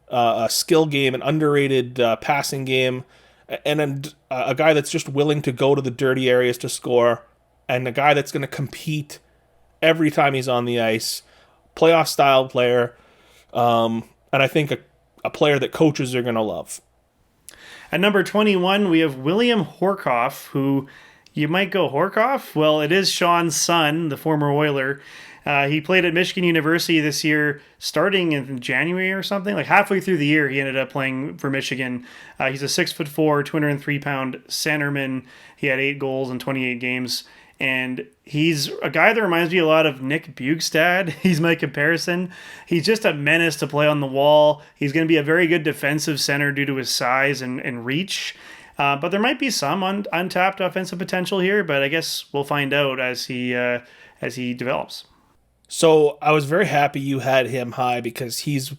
skill game, an underrated passing game, and a guy that's just willing to go to the dirty areas to score, and a guy that's going to compete every time he's on the ice. Playoff style player, and I think a player that coaches are going to love. At number 21, we have William Horkoff, who you might go Horkoff? Well, it is Sean's son, the former Oiler. He played at Michigan University this year, starting in January or something. Like halfway through the year, he ended up playing for Michigan. He's a 6'4", 203-pound centerman. He had 8 goals in 28 games. And he's a guy that reminds me a lot of Nick Bjugstad. He's my comparison. He's just a menace to play on the wall. He's going to be a very good defensive center due to his size and reach. But there might be some untapped offensive potential here, but I guess we'll find out as he develops. So I was very happy you had him high because he's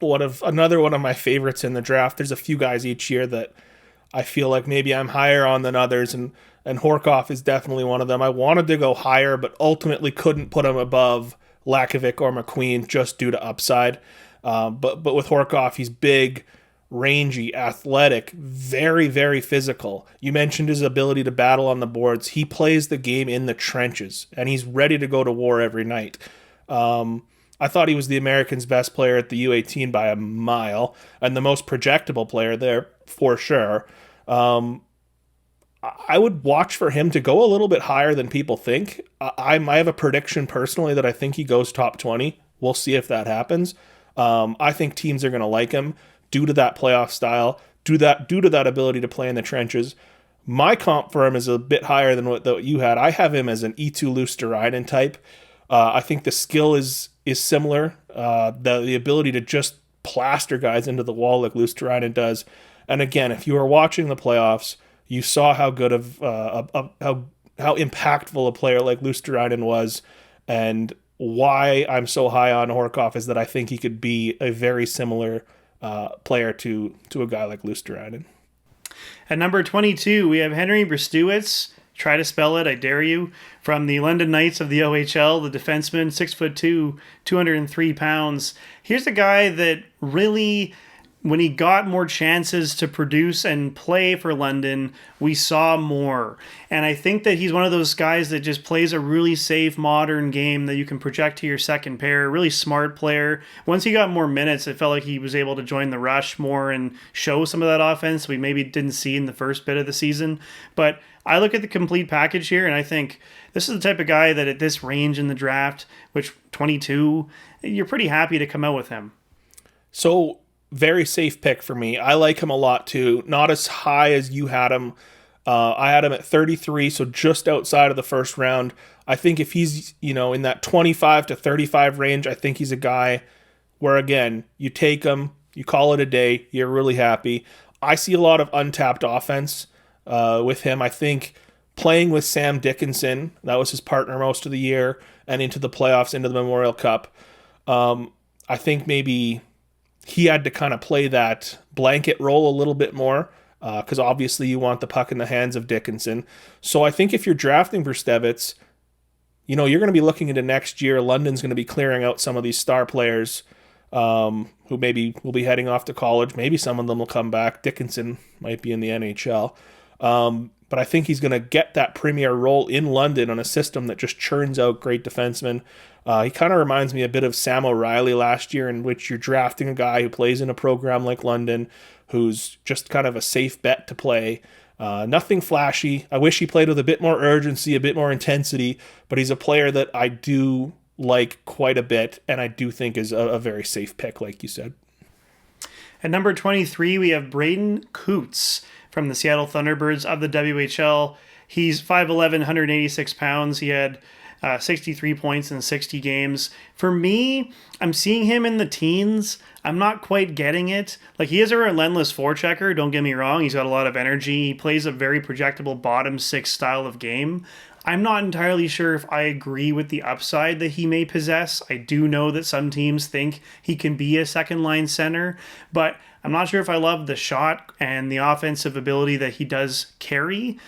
another one of my favorites in the draft. There's a few guys each year that I feel like maybe I'm higher on than others, and Horkoff is definitely one of them. I wanted to go higher, but ultimately couldn't put him above Lakovic or McQueen just due to upside. But with Horkoff, he's big, rangy, athletic, very, very physical. You mentioned his ability to battle on the boards. He plays the game in the trenches, and he's ready to go to war every night. I thought he was the Americans' best player at the U18 by a mile, and the most projectable player there for sure. I would watch for him to go a little bit higher than people think. I have a prediction personally that I think he goes top 20. We'll see if that happens. I think teams are going to like him due to that playoff style, due to that ability to play in the trenches. My comp for him is a bit higher than what you had. I have him as an E2 Luosterainen type. I think the skill is similar. The ability to just plaster guys into the wall like Luosterainen does. And again, if you were watching the playoffs, you saw how good of how impactful a player like Luosterainen was, and why I'm so high on Horkoff is that I think he could be a very similar player to a guy like Luosterainen. At number 22, we have Henry Brustewicz. Try to spell it, I dare you. From the London Knights of the OHL, the defenseman, 6'2", 203 pounds. Here's a guy that really, when he got more chances to produce and play for London, we saw more. And I think that he's one of those guys that just plays a really safe, modern game that you can project to your second pair. Really smart player. Once he got more minutes, it felt like he was able to join the rush more and show some of that offense we maybe didn't see in the first bit of the season. But I look at the complete package here, and I think this is the type of guy that at this range in the draft, which 22, you're pretty happy to come out with him. So, very safe pick for me. I like him a lot too. Not as high as you had him. I had him at 33, so just outside of the first round. I think if he's, in that 25 to 35 range, I think he's a guy where, again, you take him, you call it a day, you're really happy. I see a lot of untapped offense with him. I think playing with Sam Dickinson, that was his partner most of the year, and into the playoffs, into the Memorial Cup. I think maybe he had to kind of play that blanket role a little bit more because obviously you want the puck in the hands of Dickinson. So I think if you're drafting Brustewicz, you're going to be looking into next year. London's going to be clearing out some of these star players who maybe will be heading off to college. Maybe some of them will come back. Dickinson might be in the NHL. But I think he's going to get that premier role in London on a system that just churns out great defensemen. He kind of reminds me a bit of Sam O'Reilly last year, in which you're drafting a guy who plays in a program like London, who's just kind of a safe bet to play. Nothing flashy. I wish he played with a bit more urgency, a bit more intensity, but he's a player that I do like quite a bit, and I do think is a very safe pick, like you said. At number 23, we have Braden Coots from the Seattle Thunderbirds of the WHL. He's 5'11", 186 pounds. He had 63 points in 60 games. For me, I'm seeing him in the teens. I'm not quite getting it. Like, he is a relentless forechecker, don't get me wrong. He's got a lot of energy. He plays a very projectable bottom six style of game. I'm not entirely sure if I agree with the upside that he may possess. I do know that some teams think he can be a second line center, but I'm not sure if I love the shot and the offensive ability that he does carry.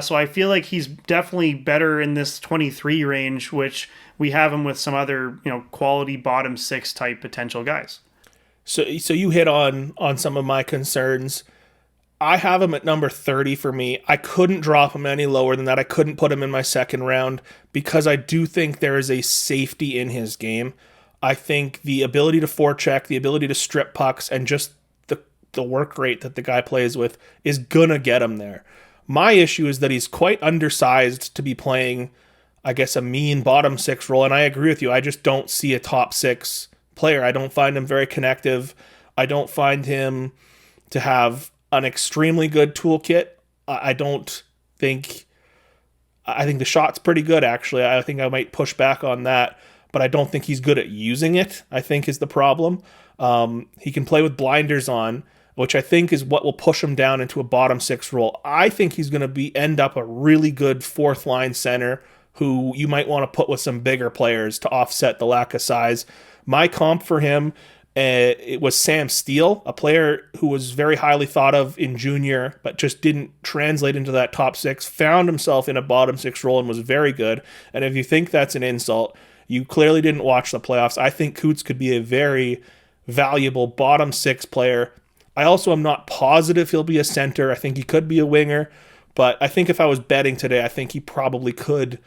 So I feel like he's definitely better in this 23 range, which we have him with some other, quality bottom six type potential guys. So you hit on some of my concerns. I have him at number 30 for me. I couldn't drop him any lower than that. I couldn't put him in my second round because I do think there is a safety in his game. I think the ability to forecheck, the ability to strip pucks, and just the work rate that the guy plays with is gonna get him there. My issue is that he's quite undersized to be playing, I guess, a mean bottom six role, and I agree with you. I just don't see a top six player. I don't find him very connective. I don't find him to have an extremely good toolkit. I don't think I think the shot's pretty good, actually. I think I might push back on that, but I don't think he's good at using it, I think is the problem. He can play with blinders on, which I think is what will push him down into a bottom six role. I think he's going to end up a really good fourth line center who you might want to put with some bigger players to offset the lack of size. My comp for him, it was Sam Steele, a player who was very highly thought of in junior, but just didn't translate into that top six, found himself in a bottom six role and was very good. And if you think that's an insult, you clearly didn't watch the playoffs. I think Coots could be a very valuable bottom six player. I also am not positive he'll be a center. I think he could be a winger, but I think if I was betting today, I think he probably could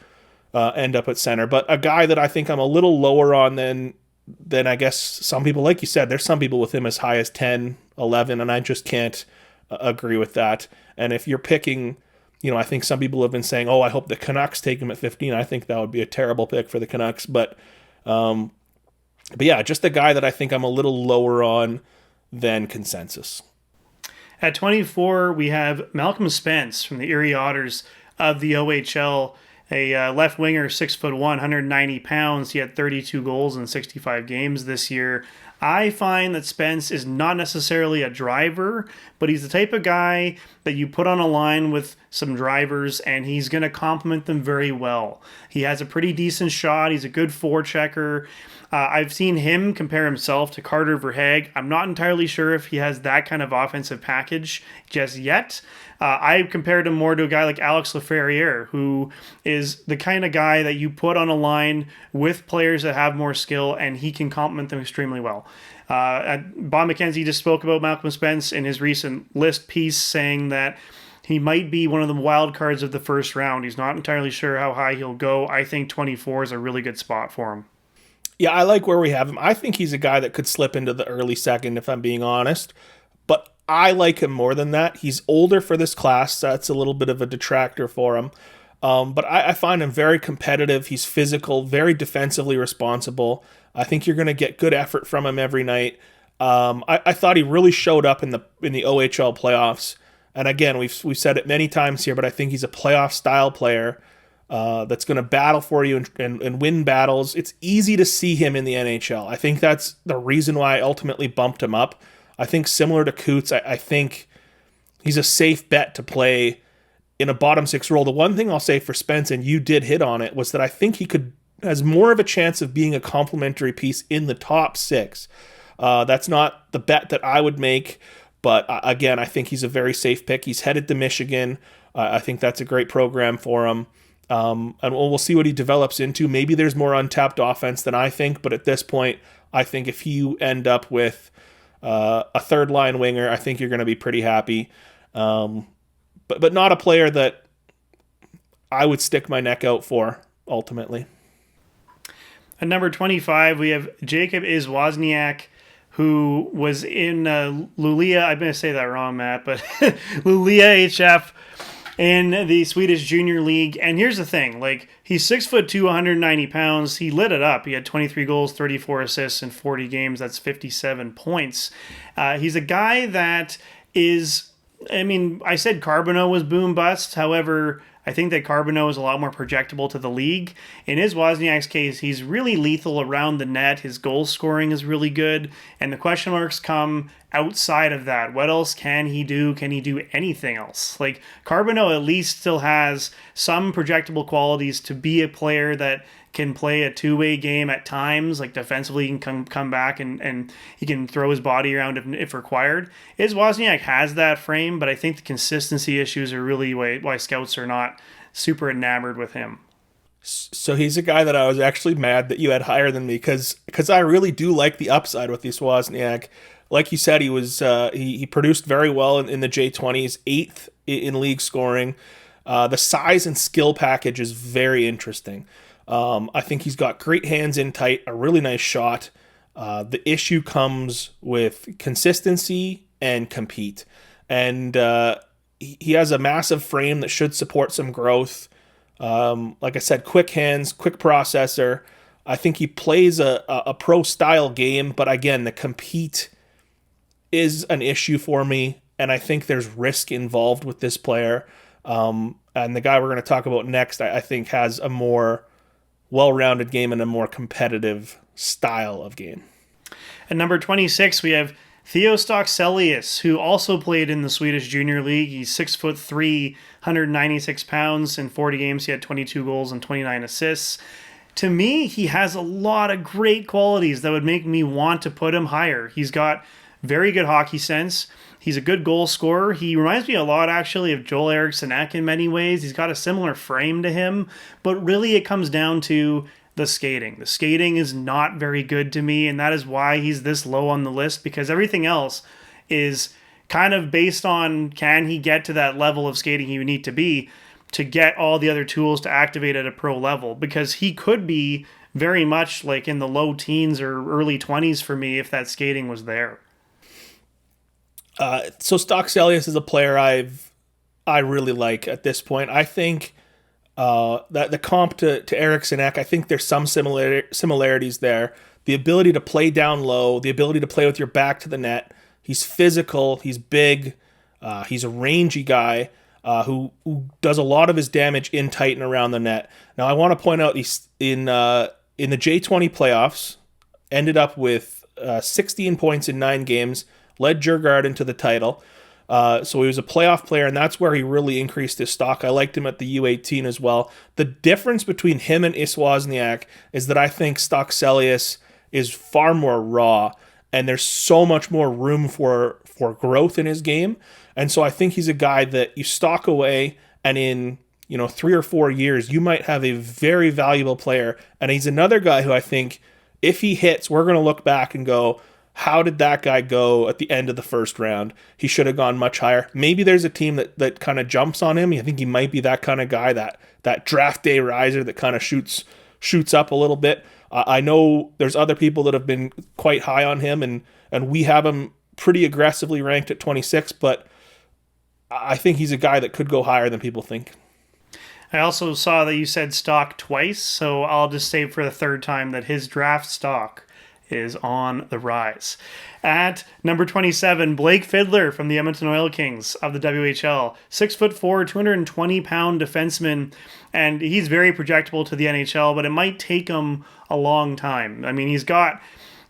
end up at center. But a guy that I think I'm a little lower on than I guess some people, like you said, there's some people with him as high as 10, 11, and I just can't agree with that. And if you're picking, I think some people have been saying, oh, I hope the Canucks take him at 15. I think that would be a terrible pick for the Canucks. But yeah, just a guy that I think I'm a little lower on than consensus. At 24, we have Malcolm Spence from the Erie Otters of the OHL, a left winger, 6'1", 190 pounds. He had 32 goals in 65 games this year. I find that Spence is not necessarily a driver, but he's the type of guy that you put on a line with some drivers and he's going to complement them very well. He has a pretty decent shot. He's a good forechecker. I've seen him compare himself to Carter Verhaeghe. I'm not entirely sure if he has that kind of offensive package just yet. I compared him more to a guy like Alex Laferriere, who is the kind of guy that you put on a line with players that have more skill, and he can complement them extremely well. Bob McKenzie just spoke about Malcolm Spence in his recent list piece, saying that he might be one of the wild cards of the first round. He's not entirely sure how high he'll go. I think 24 is a really good spot for him. Yeah, I like where we have him. I think he's a guy that could slip into the early second, if I'm being honest. But I like him more than that. He's older for this class. So that's a little bit of a detractor for him. But I find him very competitive. He's physical, very defensively responsible. I think you're going to get good effort from him every night. I thought he really showed up in the OHL playoffs. And again, we've said it many times here, but I think he's a playoff style player that's going to battle for you and win battles. It's easy to see him in the NHL. I think that's the reason why I ultimately bumped him up. I think similar to Coots, I think he's a safe bet to play in a bottom six role. The one thing I'll say for Spence, and you did hit on it, was that I think he has more of a chance of being a complementary piece in the top six. That's not the bet that I would make, but again, I think he's a very safe pick. He's headed to Michigan. I think that's a great program for him. And we'll see what he develops into. Maybe there's more untapped offense than I think, but at this point, I think if you end up with a third line winger, I think you're going to be pretty happy. But not a player that I would stick my neck out for ultimately. At number 25, we have Jacob Wozniak, who was in Luleå. I'm going to say that wrong, Matt, but Luleå HF in the Swedish Junior League. And here's the thing, he's 6'2", 190 pounds. He lit it up. He had 23 goals, 34 assists in 40 games. That's 57 points. He's a guy that is, I said Carbonneau was boom bust. However, I think that Carbonneau is a lot more projectable to the league. In Wozniak's case, he's really lethal around the net. His goal scoring is really good. And the question marks come outside of that. What else can he do? Can he do anything else? Carbonneau at least still has some projectable qualities to be a player that can play a two-way game at times. Defensively, he can come back and he can throw his body around if required. Wozniak has that frame, but I think the consistency issues are really why scouts are not super enamored with him. So he's a guy that I was actually mad that you had higher than me because I really do like the upside with this Wozniak. Like you said, he was he produced very well in the J20s, 8th in league scoring. The size and skill package is very interesting. I think he's got great hands in tight, a really nice shot. The issue comes with consistency and compete. And he has a massive frame that should support some growth. Like I said, quick hands, quick processor. I think he plays a pro-style game, but again, the compete is an issue for me, and I think there's risk involved with this player. And the guy we're going to talk about next, I think, has a more well-rounded game and a more competitive style of game. At number 26, we have Theo Stockselius, who also played in the Swedish Junior League. He's 6'3", 196 pounds. In 40 games, he had 22 goals and 29 assists. To me, he has a lot of great qualities that would make me want to put him higher. He's got very good hockey sense. He's a good goal scorer. He reminds me a lot, actually, of Joel Eriksson Ek in many ways. He's got a similar frame to him, but really it comes down to the skating. The skating is not very good to me, and that is why he's this low on the list, because everything else is kind of based on, can he get to that level of skating he would need to be to get all the other tools to activate at a pro level, because he could be very much like in the low teens or early 20s for me if that skating was there. So Stockselius is a player I really like at this point. I think that the comp to Eriksson Ek, I think there's some similarities there. The ability to play down low, the ability to play with your back to the net. He's physical, he's big, he's a rangy guy who does a lot of his damage in tight and around the net. Now I want to point out he's in the J20 playoffs, ended up with 16 points in 9 games, led Djurgården to the title. So he was a playoff player, and that's where he really increased his stock. I liked him at the U18 as well. The difference between him and Iswozniak is that I think Stockselius is far more raw, and there's so much more room for growth in his game. And so I think he's a guy that you stock away, and in 3 or 4 years, you might have a very valuable player. And he's another guy who I think, if he hits, we're going to look back and go, how did that guy go at the end of the first round? He should have gone much higher. Maybe there's a team that kind of jumps on him. I think he might be that kind of guy, that draft day riser that kind of shoots up a little bit. I know there's other people that have been quite high on him, and we have him pretty aggressively ranked at 26, but I think he's a guy that could go higher than people think. I also saw that you said stock twice, so I'll just say for the third time that his draft stock is on the rise. At number 27, Blake Fiddler from the Edmonton Oil Kings of the WHL. 6'4", 220-pound defenseman, and he's very projectable to the NHL, but it might take him a long time. I mean,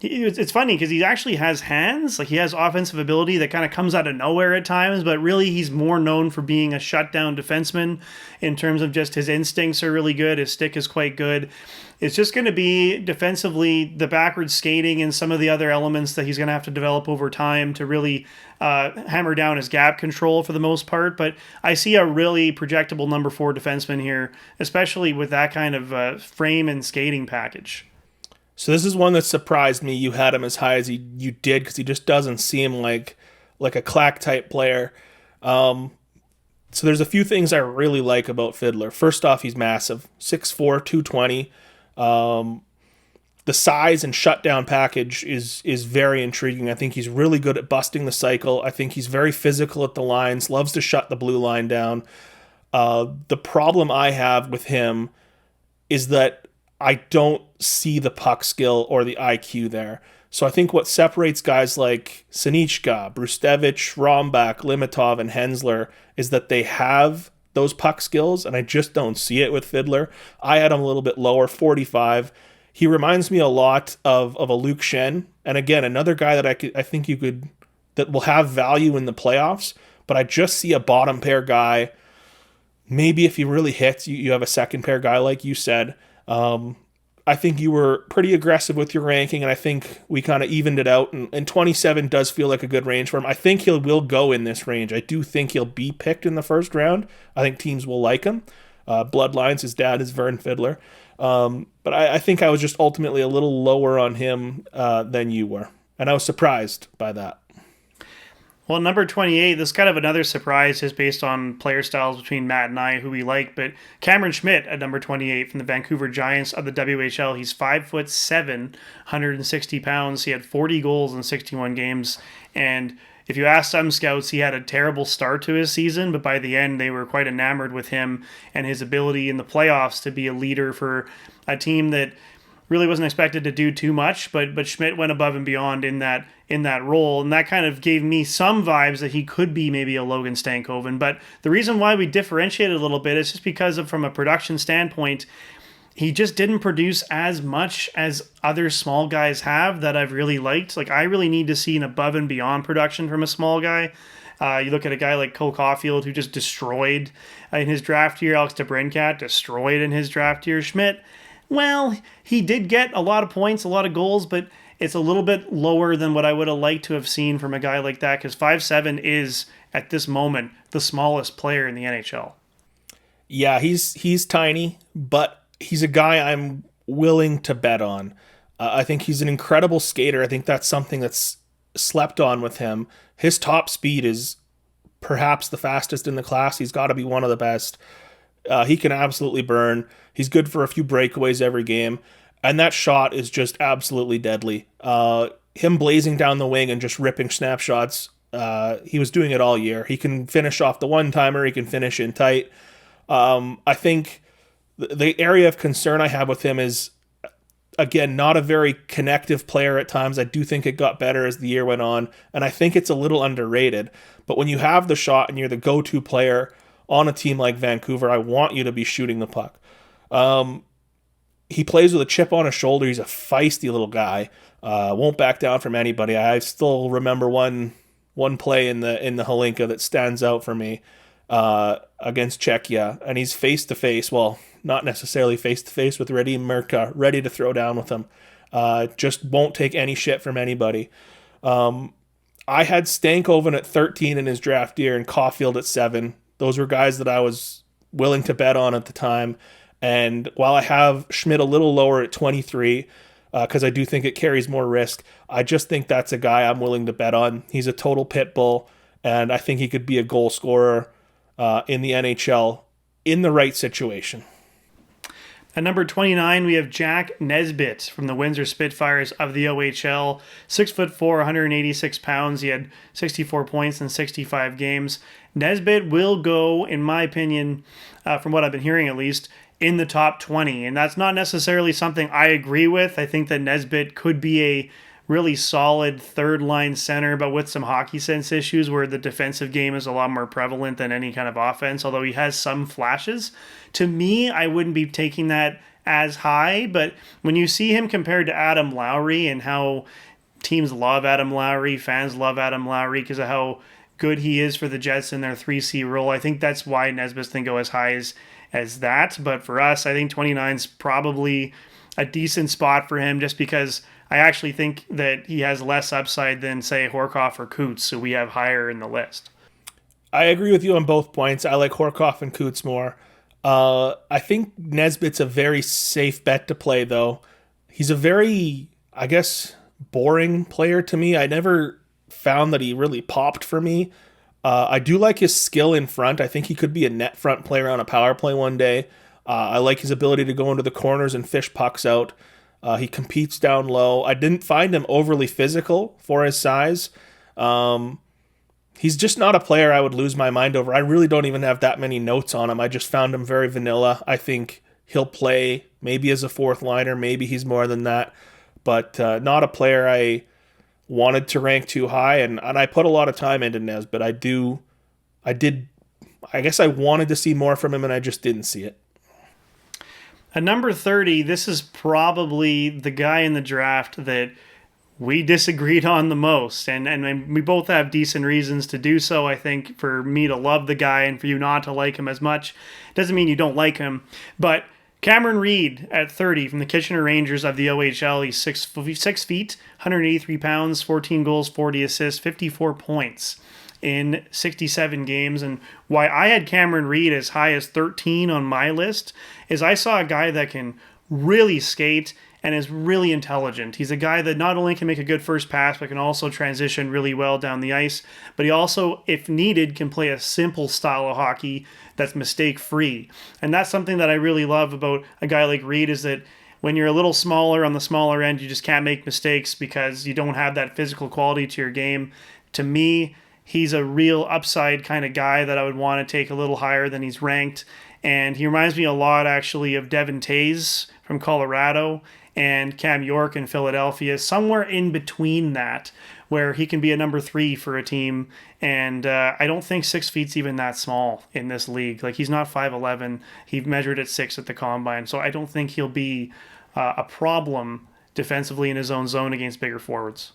it's funny because he actually has hands. Like, he has offensive ability that kind of comes out of nowhere at times, but really he's more known for being a shutdown defenseman in terms of just his instincts are really good. His stick is quite good. It's just going to be defensively the backward skating and some of the other elements that he's going to have to develop over time to really hammer down his gap control for the most part. But I see a really projectable number 4 defenseman here, especially with that kind of frame and skating package. So this is one that surprised me. You had him as high as you did, because he just doesn't seem like a clack type player. So there's a few things I really like about Fiddler. First off, he's massive, 6'4", 220. The size and shutdown package is very intriguing. I think he's really good at busting the cycle. I think he's very physical at the lines, loves to shut the blue line down. The problem I have with him is that I don't see the puck skill or the IQ there. So I think what separates guys like Sinichka, Brustevich, Rombach, Limitov, and Hensler is that they have those puck skills, and I just don't see it with Fiddler. I had him a little bit lower, 45. He reminds me a lot of a Luke Shen, and again, another guy that I think that will have value in the playoffs, but I just see a bottom pair guy. Maybe if he really hits, you have a second pair guy, like you said. I think you were pretty aggressive with your ranking, and I think we kind of evened it out, and 27 does feel like a good range for him. I think he will go in this range. I do think he'll be picked in the first round. I think teams will like him. Bloodlines, his dad is Vern Fiddler. But I think I was just ultimately a little lower on him than you were, and I was surprised by that. Well, number 28, this is kind of another surprise just based on player styles between Matt and I, who we like, but Cameron Schmidt at number 28 from the Vancouver Giants of the WHL. He's 5'7", 160 pounds. He had 40 goals in 61 games, and if you ask some scouts, he had a terrible start to his season, but by the end, they were quite enamored with him and his ability in the playoffs to be a leader for a team that really wasn't expected to do too much, but Schmidt went above and beyond in that role, and that kind of gave me some vibes that he could be maybe a Logan Stankoven. But the reason why we differentiated a little bit is just because of, from a production standpoint, he just didn't produce as much as other small guys have that I've really liked. Like, I really need to see an above and beyond production from a small guy. You look at a guy like Cole Caulfield, who just destroyed in his draft year. Alex DeBrincat destroyed in his draft year. Schmidt, well, he did get a lot of points, a lot of goals, but it's a little bit lower than what I would have liked to have seen from a guy like that, because 5'7" is, at this moment, the smallest player in the NHL. Yeah, he's tiny, but he's a guy I'm willing to bet on. I think he's an incredible skater. I think that's something that's slept on with him. His top speed is perhaps the fastest in the class. He's got to be one of the best. He can absolutely burn. He's good for a few breakaways every game. And that shot is just absolutely deadly. Him blazing down the wing and just ripping snapshots, he was doing it all year. He can finish off the one-timer. He can finish in tight. I think the area of concern I have with him is, again, not a very connective player at times. I do think it got better as the year went on, and I think it's a little underrated. But when you have the shot and you're the go-to player on a team like Vancouver, I want you to be shooting the puck. He plays with a chip on his shoulder. He's a feisty little guy. Won't back down from anybody. I still remember one play in the Hlinka that stands out for me against Czechia, and he's face to face. Well, not necessarily face to face with Radim Mrka, ready to throw down with him. Just won't take any shit from anybody. I had Stankoven at 13 in his draft year and Caulfield at 7. Those were guys that I was willing to bet on at the time. And while I have Schmidt a little lower at 23, because I do think it carries more risk, I just think that's a guy I'm willing to bet on. He's a total pit bull, and I think he could be a goal scorer in the NHL in the right situation. At number 29, we have Jack Nesbitt from the Windsor Spitfires of the OHL. 6'4", 186 pounds. He had 64 points in 65 games. Nesbitt will go, in my opinion, from what I've been hearing at least, in the top 20. And that's not necessarily something I agree with. I think that Nesbitt could be a really solid third-line center, but with some hockey sense issues where the defensive game is a lot more prevalent than any kind of offense, although he has some flashes. To me, I wouldn't be taking that as high, but when you see him compared to Adam Lowry and how teams love Adam Lowry, fans love Adam Lowry because of how good he is for the Jets in their 3C role, I think that's why Nesbitt can go as high as that. But for us, I think 29 is probably a decent spot for him just because I actually think that he has less upside than, say, Horkoff or Coots, so we have higher in the list. I agree with you on both points. I like Horkoff and Coots more. I think Nesbitt's a very safe bet to play, though. He's a very, I guess, boring player to me. I never found that he really popped for me. I do like his skill in front. I think he could be a net front player on a power play one day. I like his ability to go into the corners and fish pucks out. He competes down low. I didn't find him overly physical for his size. He's just not a player I would lose my mind over. I really don't even have that many notes on him. I just found him very vanilla. I think he'll play maybe as a fourth liner. Maybe he's more than that. But not a player I wanted to rank too high. And I put a lot of time into Nesbitt. I guess I wanted to see more from him and I just didn't see it. At number 30, this is probably the guy in the draft that we disagreed on the most, and we both have decent reasons to do so. I think for me to love the guy and for you not to like him as much doesn't mean you don't like him. But Cameron Reid at 30 from the Kitchener Rangers of the OHL. He's 6 feet, 183 pounds, 14 goals, 40 assists, 54 points in 67 games. And why I had Cameron Reid as high as 13 on my list is I saw a guy that can really skate and is really intelligent. He's a guy that not only can make a good first pass, but can also transition really well down the ice. But he also, if needed, can play a simple style of hockey that's mistake-free. And that's something that I really love about a guy like Reid, is that when you're a little smaller on the smaller end, you just can't make mistakes because you don't have that physical quality to your game. To me, he's a real upside kind of guy that I would want to take a little higher than he's ranked. And he reminds me a lot, actually, of Devin Tays from Colorado. and Cam York in Philadelphia, somewhere in between that, where he can be a number 3 for a team. And I don't think 6 feet's even that small in this league. Like, he's not 5'11". He measured at 6 at the combine, so I don't think he'll be a problem defensively in his own zone against bigger forwards.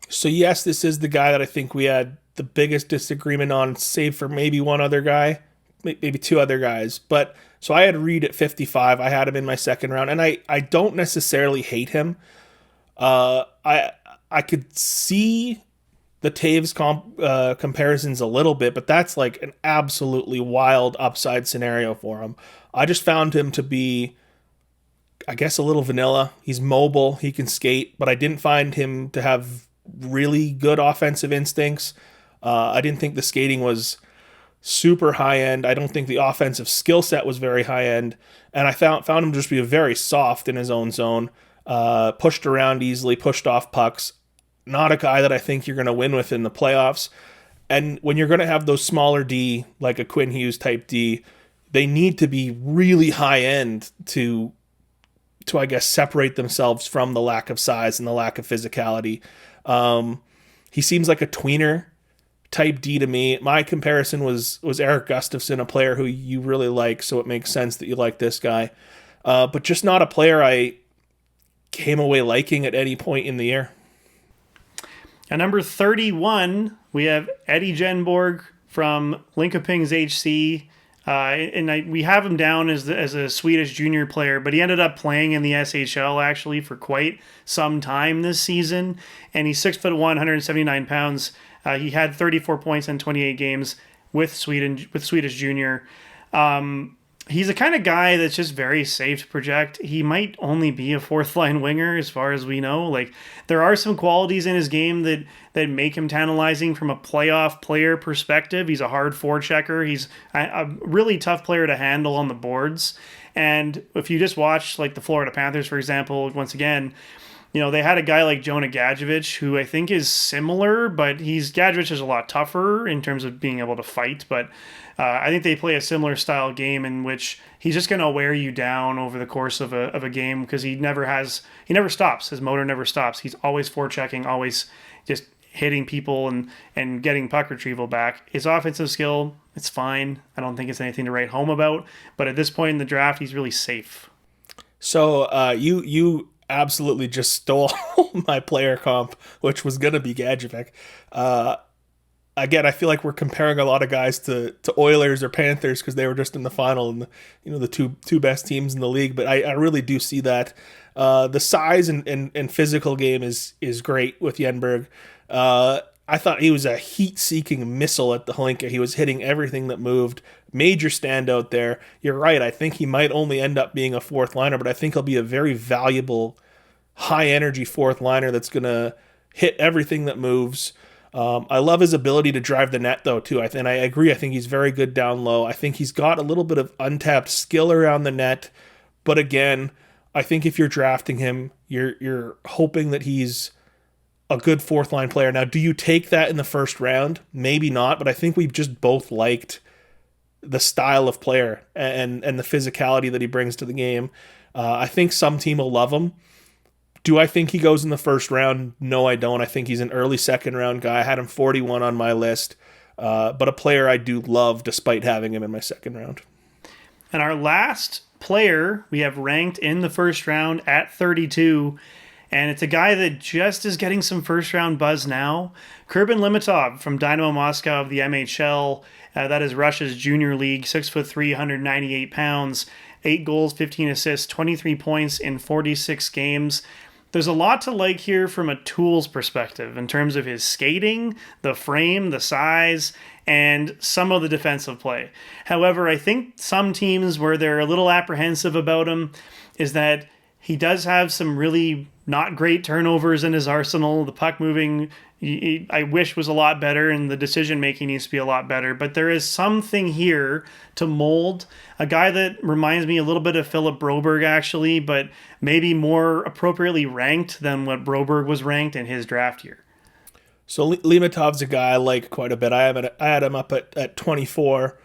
So yes, this is the guy that I think we had the biggest disagreement on, save for maybe one other guy, maybe two other guys. But so I had Reed at 55. I had him in my second round, and I don't necessarily hate him. I could see the Taves comparisons a little bit, but that's like an absolutely wild upside scenario for him. I just found him to be, I guess, a little vanilla. He's mobile, he can skate, but I didn't find him to have really good offensive instincts. I didn't think the skating was super high end. I don't think the offensive skill set was very high end, and I found him to just be very soft in his own zone. Pushed around easily, pushed off pucks. Not a guy that I think you're going to win with in the playoffs. And when you're going to have those smaller D, like a Quinn Hughes type D, they need to be really high end to I guess separate themselves from the lack of size and the lack of physicality. He seems like a tweener type D to me. My comparison was Eric Gustafson, a player who you really like, so it makes sense that you like this guy. But just not a player I came away liking at any point in the year. At number 31, we have Eddie Genborg from Linkopings HC. We have him down as a Swedish junior player, but he ended up playing in the SHL actually for quite some time this season. And he's 6'1", 179 pounds. He had 34 points in 28 games with Swedish junior. He's the kind of guy that's just very safe to project. He might only be a fourth line winger as far as we know. Like, there are some qualities in his game that make him tantalizing from a playoff player perspective. He's a hard forechecker. He's a really tough player to handle on the boards. And if you just watch like the Florida Panthers, for example, once again, you know, they had a guy like Jonah Gadjevich, who I think is similar, but Gadjevich is a lot tougher in terms of being able to fight. But I think they play a similar style game in which he's just going to wear you down over the course of a game because he never stops. His motor never stops. He's always forechecking, always just hitting people and getting puck retrieval back. His offensive skill, it's fine. I don't think it's anything to write home about. But at this point in the draft, he's really safe. So you absolutely just stole my player comp, which was going to be Gadjevich. Again, I feel like we're comparing a lot of guys to Oilers or Panthers because they were just in the final and the two best teams in the league. But I really do see that the size and physical game is great with Yenberg. I thought he was a heat-seeking missile at the Hlinka. He was hitting everything that moved. Major standout there. You're right. I think he might only end up being a fourth liner, but I think he'll be a very valuable, high-energy fourth liner that's going to hit everything that moves. I love his ability to drive the net, though, too. And I agree. I think he's very good down low. I think he's got a little bit of untapped skill around the net. But again, I think if you're drafting him, you're hoping that he's a good fourth line player. Now, do you take that in the first round? Maybe not, but I think we've just both liked the style of player and the physicality that he brings to the game. I think some team will love him. Do I think he goes in the first round? No, I don't. I think he's an early second round guy. I had him 41 on my list, but a player I do love despite having him in my second round. And our last player we have ranked in the first round at 32, and it's a guy that just is getting some first round buzz now. Kurbin Limitov from Dynamo Moscow of the MHL. That is Russia's junior league, 6'3", 198 pounds, 8 goals, 15 assists, 23 points in 46 games. There's a lot to like here from a tools perspective in terms of his skating, the frame, the size, and some of the defensive play. However, I think some teams where they're a little apprehensive about him is that he does have some really not great turnovers in his arsenal. The puck moving, I wish, was a lot better, and the decision making needs to be a lot better. But there is something here to mold. A guy that reminds me a little bit of Philip Broberg, actually, but maybe more appropriately ranked than what Broberg was ranked in his draft year. So Limitov's a guy I like quite a bit. I had him up at 24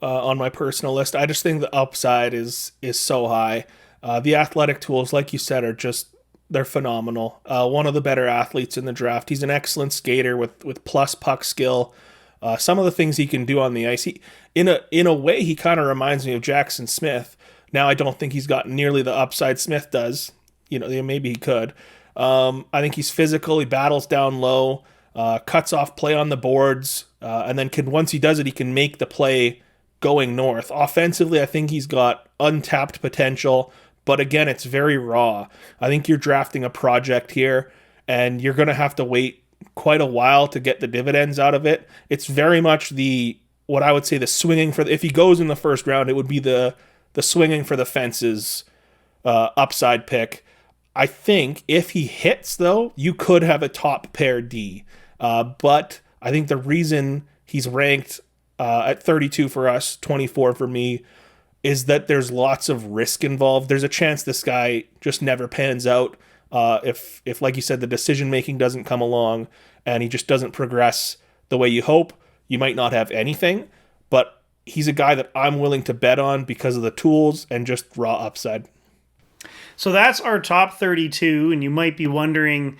on my personal list. I just think the upside is so high. The athletic tools, like you said, are just they're phenomenal. One of the better athletes in the draft. He's an excellent skater with plus puck skill. Some of the things he can do on the ice, in a way, he kind of reminds me of Jackson Smith. Now, I don't think he's got nearly the upside Smith does. Maybe he could. I think he's physical. He battles down low, cuts off play on the boards, and then once he does it, he can make the play going north. Offensively, I think he's got untapped potential, but again, it's very raw. I think you're drafting a project here, and you're going to have to wait quite a while to get the dividends out of it. It's very much what I would say the swinging for if he goes in the first round, it would be the swinging for the fences upside pick. I think if he hits, though, you could have a top pair D. But I think the reason he's ranked at 32 for us, 24 for me, is that there's lots of risk involved. There's a chance this guy just never pans out. If like you said, the decision making doesn't come along and he just doesn't progress the way you hope, you might not have anything. But he's a guy that I'm willing to bet on because of the tools and just raw upside. So that's our top 32, and you might be wondering,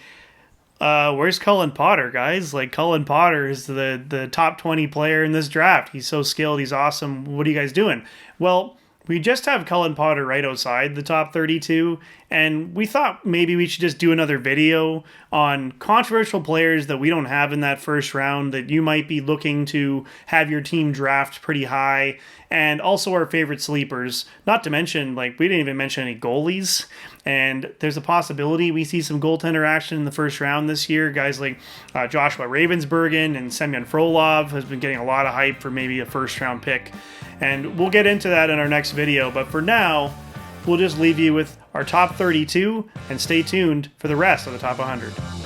where's Cullen Potter, guys? Like, Cullen Potter is the top 20 player in this draft. He's so skilled. He's awesome. What are you guys doing? Well, we just have Cullen Potter right outside the top 32, and we thought maybe we should just do another video on controversial players that we don't have in that first round that you might be looking to have your team draft pretty high, and also our favorite sleepers. Not to mention, we didn't even mention any goalies, and there's a possibility we see some goaltender action in the first round this year. Guys like Joshua Ravensbergen and Semyon Frolov has been getting a lot of hype for maybe a first round pick. And we'll get into that in our next video. But for now, we'll just leave you with our top 32 and stay tuned for the rest of the top 100.